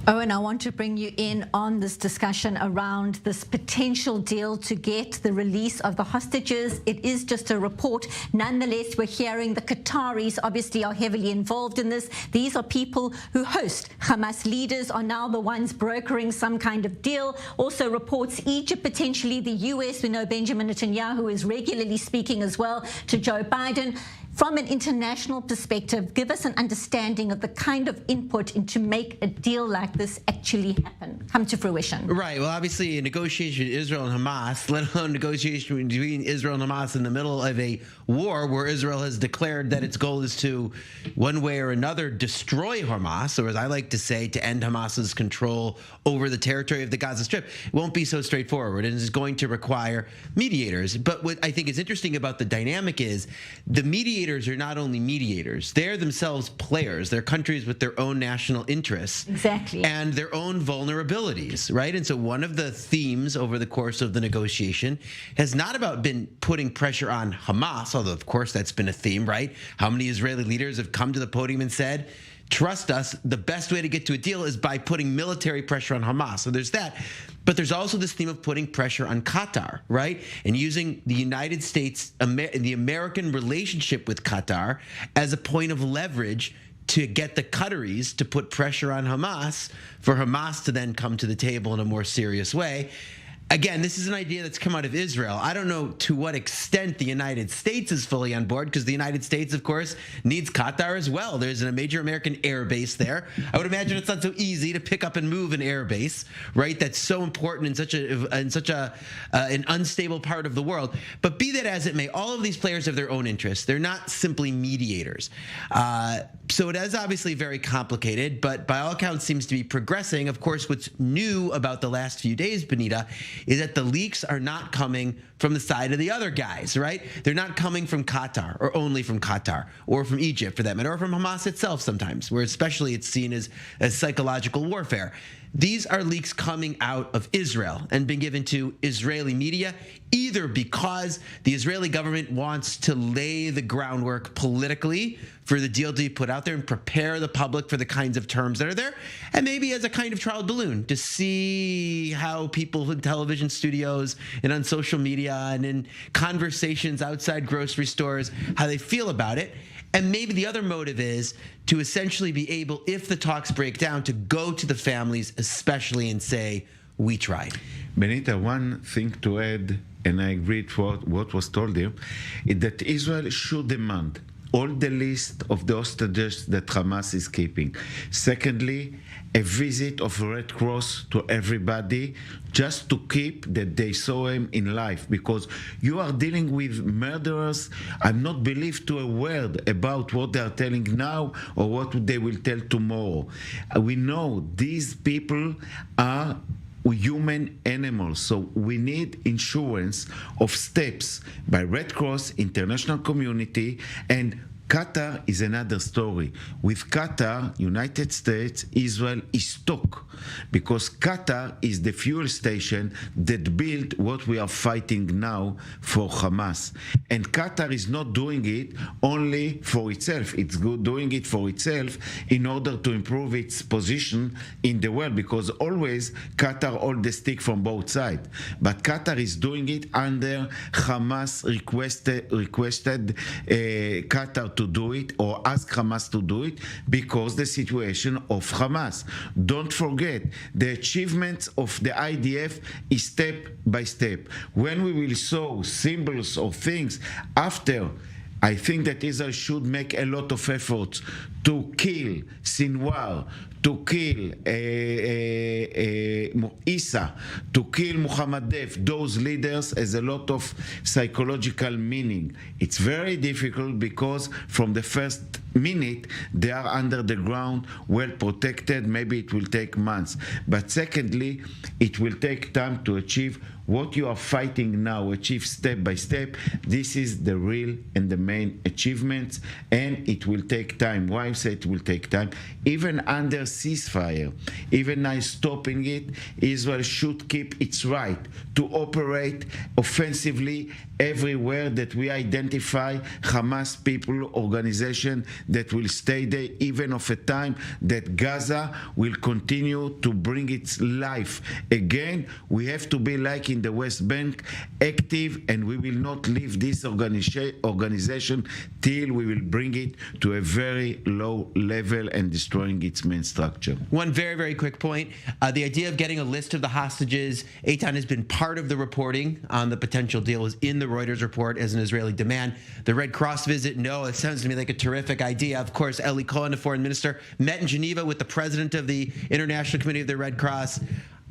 S1: Owen, I want to bring you in on this discussion around this potential deal to get the release of the hostages. It is just a report. Nonetheless, we're hearing the Qataris obviously are heavily involved in this. These are people who host Hamas leaders, are now the ones brokering some kind of deal. Also reports Egypt, potentially the US. We know Benjamin Netanyahu is regularly speaking as well to Joe Biden. From an international perspective, give us an understanding of the kind of input into make a deal like this actually happen, come to fruition.
S21: Right. Well, obviously, a negotiation with Israel and Hamas, let alone negotiation between Israel and Hamas in the middle of a war where Israel has declared that its goal is to, one way or another, destroy Hamas, or as I like to say, to end Hamas's control over the territory of the Gaza Strip, it won't be so straightforward and is going to require mediators. But what I think is interesting about the dynamic is the mediators are not only mediators, they're themselves players. They're countries with their own national interests.
S1: Exactly.
S21: And their own vulnerabilities, right? And so one of the themes over the course of the negotiation has not been putting pressure on Hamas, although of course that's been a theme, right? How many Israeli leaders have come to the podium and said, trust us, the best way to get to a deal is by putting military pressure on Hamas. So there's that. But there's also this theme of putting pressure on Qatar, right? And using the United States, the American relationship with Qatar as a point of leverage to get the Qataris to put pressure on Hamas for Hamas to then come to the table in a more serious way. Again, this is an idea that's come out of Israel. I don't know to what extent the United States is fully on board, because the United States, of course, needs Qatar as well. There's a major American air base there. I would imagine it's not so easy to pick up and move an air base, right? That's so important in such an unstable part of the world. But be that as it may, all of these players have their own interests. They're not simply mediators. So it is obviously very complicated, but by all accounts seems to be progressing. Of course, what's new about the last few days, Benita, is that the leaks are not coming from the side of the other guys, right? They're not coming from Qatar, or only from Qatar, or from Egypt for that matter, or from Hamas itself sometimes, where especially it's seen as psychological warfare. These are leaks coming out of Israel and being given to Israeli media, either because the Israeli government wants to lay the groundwork politically for the deal to be put out there and prepare the public for the kinds of terms that are there, and maybe as a kind of trial balloon to see how people in television studios and on social media and in conversations outside grocery stores, how they feel about it. And maybe the other motive is to essentially be able, if the talks break down, to go to the families especially and say, we tried.
S11: Benita, one thing to add, and I agree with what was told here, is that Israel should demand all the list of the hostages that Hamas is keeping. Secondly, a visit of Red Cross to everybody just to keep that they saw him in life, because you are dealing with murderers. I'm not believed to a word about what they are telling now or what they will tell tomorrow. We know these people are human animals, so we need insurance of steps by Red Cross, international community, and Qatar is another story. With Qatar, United States, Israel is stuck because Qatar is the fuel station that built what we are fighting now for Hamas. And Qatar is not doing it only for itself. It's doing it for itself in order to improve its position in the world, because always Qatar hold the stick from both sides. But Qatar is doing it under Hamas requested Qatar to do it, or ask Hamas to do it, because the situation of Hamas. Don't forget, the achievements of the IDF is step by step. When we will show symbols or things after, I think that Israel should make a lot of efforts to kill Sinwar, to kill Issa, to kill Muhammad Def. Those leaders has a lot of psychological meaning. It's very difficult because from the first minute they are under the ground, well protected. Maybe it will take months. But secondly, it will take time to achieve what you are fighting now, achieve step by step. This is the real and the main achievements, and it will take time. Why I say it will take time? Even under ceasefire, even now stopping it, Israel should keep its right to operate offensively everywhere that we identify Hamas people, organization that will stay there, even of a time that Gaza will continue to bring its life. Again, we have to be like in the West Bank, active, and we will not leave this organization till we will bring it to a very low level and destroying its main structure.
S21: One very, very quick point. The idea of getting a list of the hostages, Eitan has been part of the reporting on the potential deal, was in the Reuters report as an Israeli demand. The Red Cross visit, no, it sounds to me like a terrific idea. Of course, Eli Cohen, the foreign minister, met in Geneva with the president of the International Committee of the Red Cross.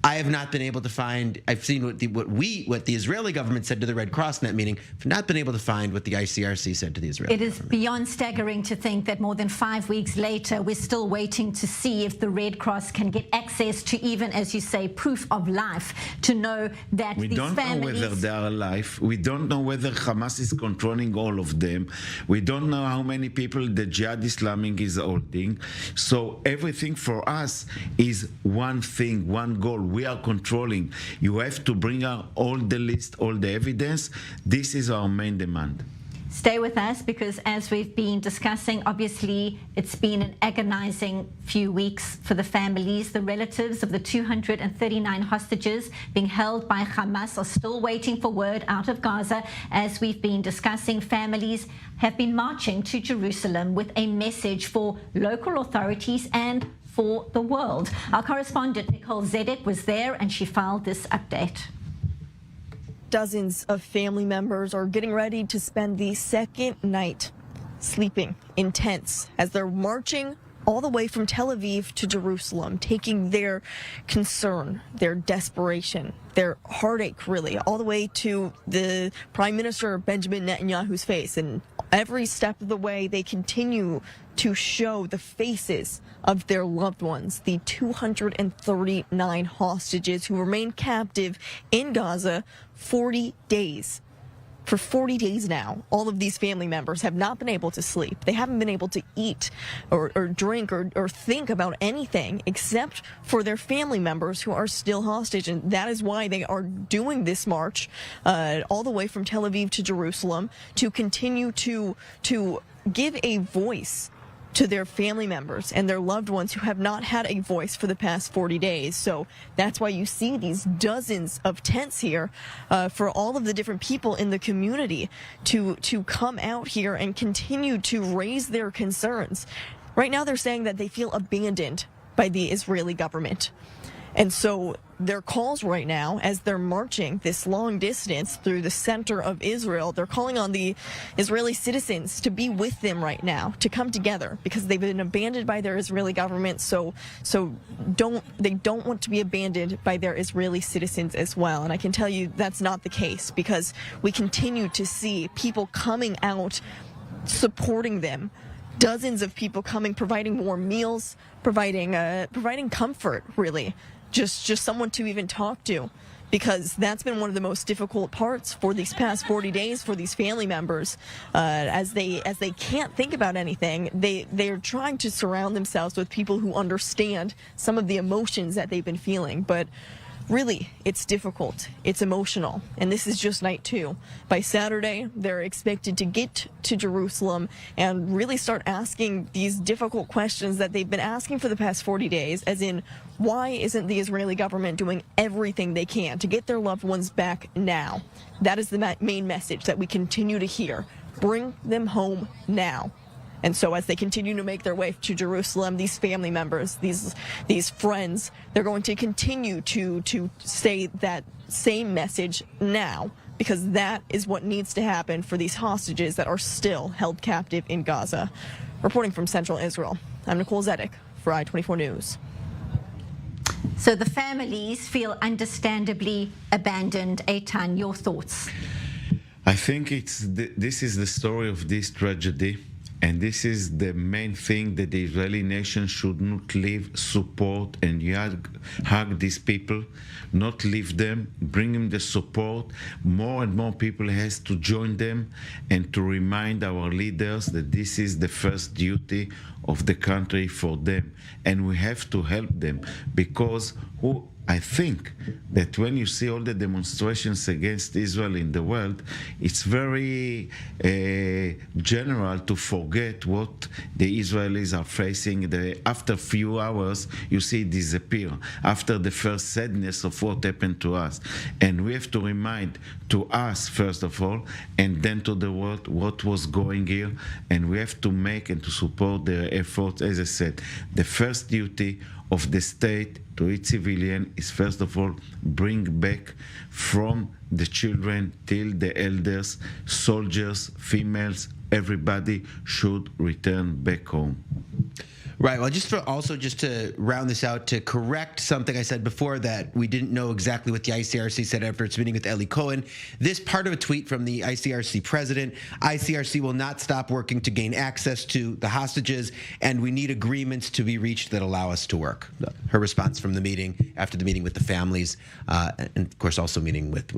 S21: I have not been able to find, I've seen what the Israeli government said to the Red Cross in that meeting, but not been able to find what the ICRC said to the Israeli government.
S1: It is beyond staggering to think that more than 5 weeks later, we're still waiting to see if the Red Cross can get access to even, as you say, proof of life, to know that
S11: we
S1: these
S11: don't
S1: families...
S11: know whether they are alive. We don't know whether Hamas is controlling all of them. We don't know how many people the Jihad Islamic is holding. So everything for us is one thing, one goal. We are controlling. You have to bring out all the list, all the evidence. This is our main demand.
S1: Stay with us, because as we've been discussing, obviously it's been an agonizing few weeks for the families. The relatives of the 239 hostages being held by Hamas are still waiting for word out of Gaza. As we've been discussing, families have been marching to Jerusalem with a message for local authorities and for the world. Our correspondent Nicole Zedek was there, and she filed this update.
S5: Dozens of family members are getting ready to spend the second night sleeping in tents as they're marching all the way from Tel Aviv to Jerusalem, taking their concern, their desperation, their heartache, really, all the way to the Prime Minister Benjamin Netanyahu's face. And every step of the way, they continue to show the faces of their loved ones, the 239 hostages who remain captive in Gaza 40 days. For 40 days now, all of these family members have not been able to sleep. They haven't been able to eat or drink or think about anything except for their family members who are still hostage. And that is why they are doing this march all the way from Tel Aviv to Jerusalem, to continue to give a voice to their family members and their loved ones who have not had a voice for the past 40 days. So that's why you see these dozens of tents here for all of the different people in the community to come out here and continue to raise their concerns. Right now they're saying that they feel abandoned by the Israeli government. And so their calls right now as they're marching this long distance through the center of Israel. They're calling on the Israeli citizens to be with them right now, to come together, because they've been abandoned by their Israeli government. So they don't want to be abandoned by their Israeli citizens as well. And I can tell you that's not the case, because we continue to see people coming out supporting them. Dozens of people coming, providing more meals, providing comfort, really. Just someone to even talk to, because that's been one of the most difficult parts for these past 40 days for these family members. As they can't think about anything, they're trying to surround themselves with people who understand some of the emotions that they've been feeling. But really, it's difficult. It's emotional. And this is just night 2. By Saturday, they're expected to get to Jerusalem and really start asking these difficult questions that they've been asking for the past 40 days, as in, why isn't the Israeli government doing everything they can to get their loved ones back now? That is the main message that we continue to hear. Bring them home now. And so as they continue to make their way to Jerusalem, these family members, these friends, they're going to continue to say that same message now, because that is what needs to happen for these hostages that are still held captive in Gaza. Reporting from Central Israel, I'm Nicole Zedek for I-24 News.
S1: So the families feel understandably abandoned. Eitan, your thoughts?
S11: I think this is the story of this tragedy. And this is the main thing, that the Israeli nation should not leave, support and hug these people, not leave them, bring them the support. More and more people has to join them, and to remind our leaders that this is the first duty of the country for them. And we have to help them, because I think that when you see all the demonstrations against Israel in the world, it's very general to forget what the Israelis are facing. After a few hours, you see it disappear, after the first sadness of what happened to us. And we have to remind to us, first of all, and then to the world, what was going here. And we have to make and to support their efforts. As I said, the first duty of the state to its civilian is, first of all, bring back from the children till the elders, soldiers, females, everybody should return back home.
S21: Right. Well, just to round this out, to correct something I said before, that we didn't know exactly what the ICRC said after its meeting with Eli Cohen. This part of a tweet from the ICRC president: ICRC will not stop working to gain access to the hostages, and we need agreements to be reached that allow us to work. Her response from the meeting, after the meeting with the families, and of course also meeting with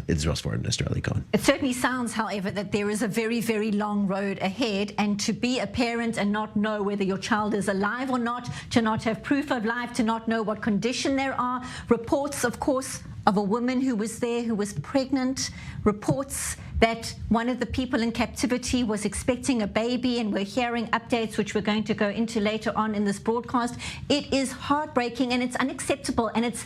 S21: Israel's Foreign Minister Eli Cohen.
S1: It certainly sounds, however, that there is a very, very long road ahead, and to be a parent and not know whether your child is alive or not, to not have proof of life, to not know what condition there are. Reports, of course, of a woman who was there, who was pregnant. Reports that one of the people in captivity was expecting a baby, and we're hearing updates which we're going to go into later on in this broadcast. It is heartbreaking, and it's unacceptable, and it's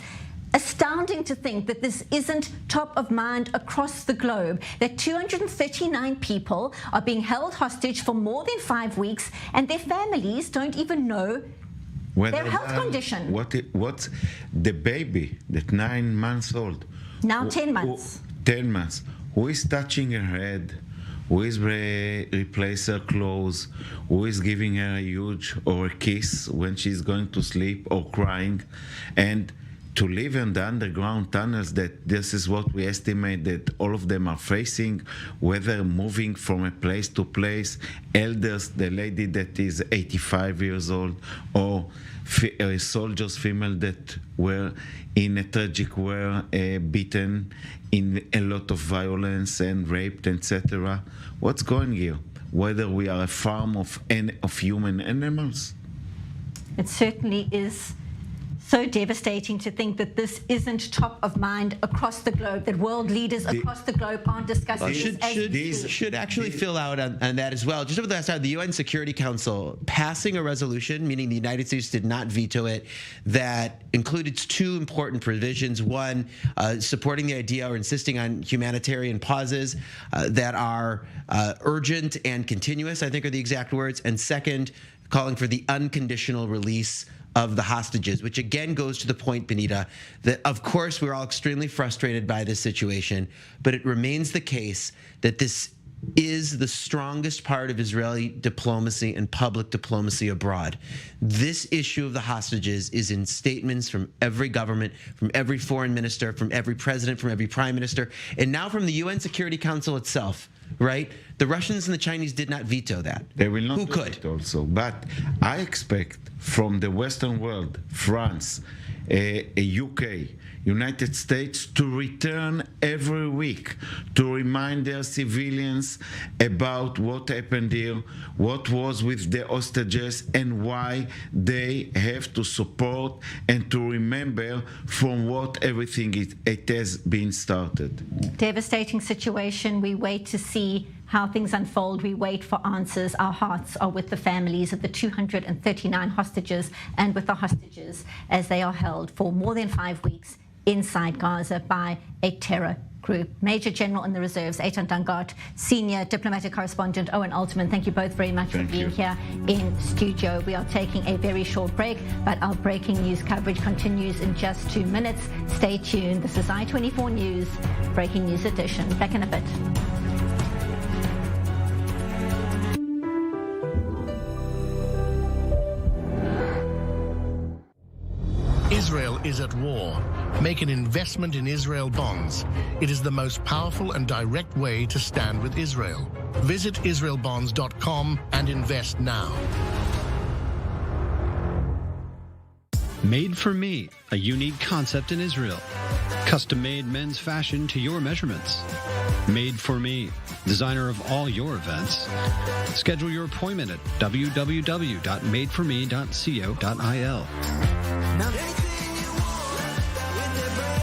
S1: astounding to think that this isn't top of mind across the globe, that 239 people are being held hostage for more than 5 weeks, and their families don't even know their health condition.
S11: What's the baby, that 9 months old?
S1: Now 10 months.
S11: 10 months. Who is touching her head? Who is replace her clothes? Who is giving her a huge or a kiss when she's going to sleep, or crying? And to live in the underground tunnels, that this is what we estimate that all of them are facing, whether moving from a place to place, elders, the lady that is 85 years old, or soldiers, female that were in a tragic war, beaten, in a lot of violence and raped, etc. What's going here? Whether we are a farm of human animals?
S1: It certainly is so devastating to think that this isn't top of mind across the globe, that world leaders across the globe aren't discussing this.
S21: Should actually fill out on that as well. Just over the last hour, the UN Security Council passing a resolution, meaning the United States did not veto it, that included 2 important provisions. One, supporting the idea or insisting on humanitarian pauses that are urgent and continuous, I think are the exact words. And second, calling for the unconditional release of the hostages, which again goes to the point, Benita, that of course we're all extremely frustrated by this situation, but it remains the case that this is the strongest part of Israeli diplomacy and public diplomacy abroad. This issue of the hostages is in statements from every government, from every foreign minister, from every president, from every prime minister, and now from the UN Security Council itself, right? The Russians and the Chinese did not veto that.
S11: They will not.
S21: Who
S11: do
S21: could?
S11: it also. But I expect from the Western world, France, UK, United States, to return every week to remind their civilians about what happened here, what was with the hostages, and why they have to support and to remember from what everything it has been started.
S1: Devastating situation. We wait to see how things unfold. We wait for answers. Our hearts are with the families of the 239 hostages and with the hostages as they are held for more than 5 weeks inside Gaza by a terror group. Major General in the Reserves, Eitan Dangat, Senior Diplomatic Correspondent Owen Altman, thank you both very much for being here in studio. We are taking a very short break, but our breaking news coverage continues in just 2 minutes. Stay tuned. This is I-24 News, Breaking News Edition. Back in a bit.
S7: Israel is at war. Make an investment in Israel bonds. It is the most powerful and direct way to stand with Israel. Visit israelbonds.com and invest now.
S9: Made for Me, a unique concept in Israel. Custom-made men's fashion to your measurements. Made for Me, designer of all your events. Schedule your appointment at www.madeforme.co.il.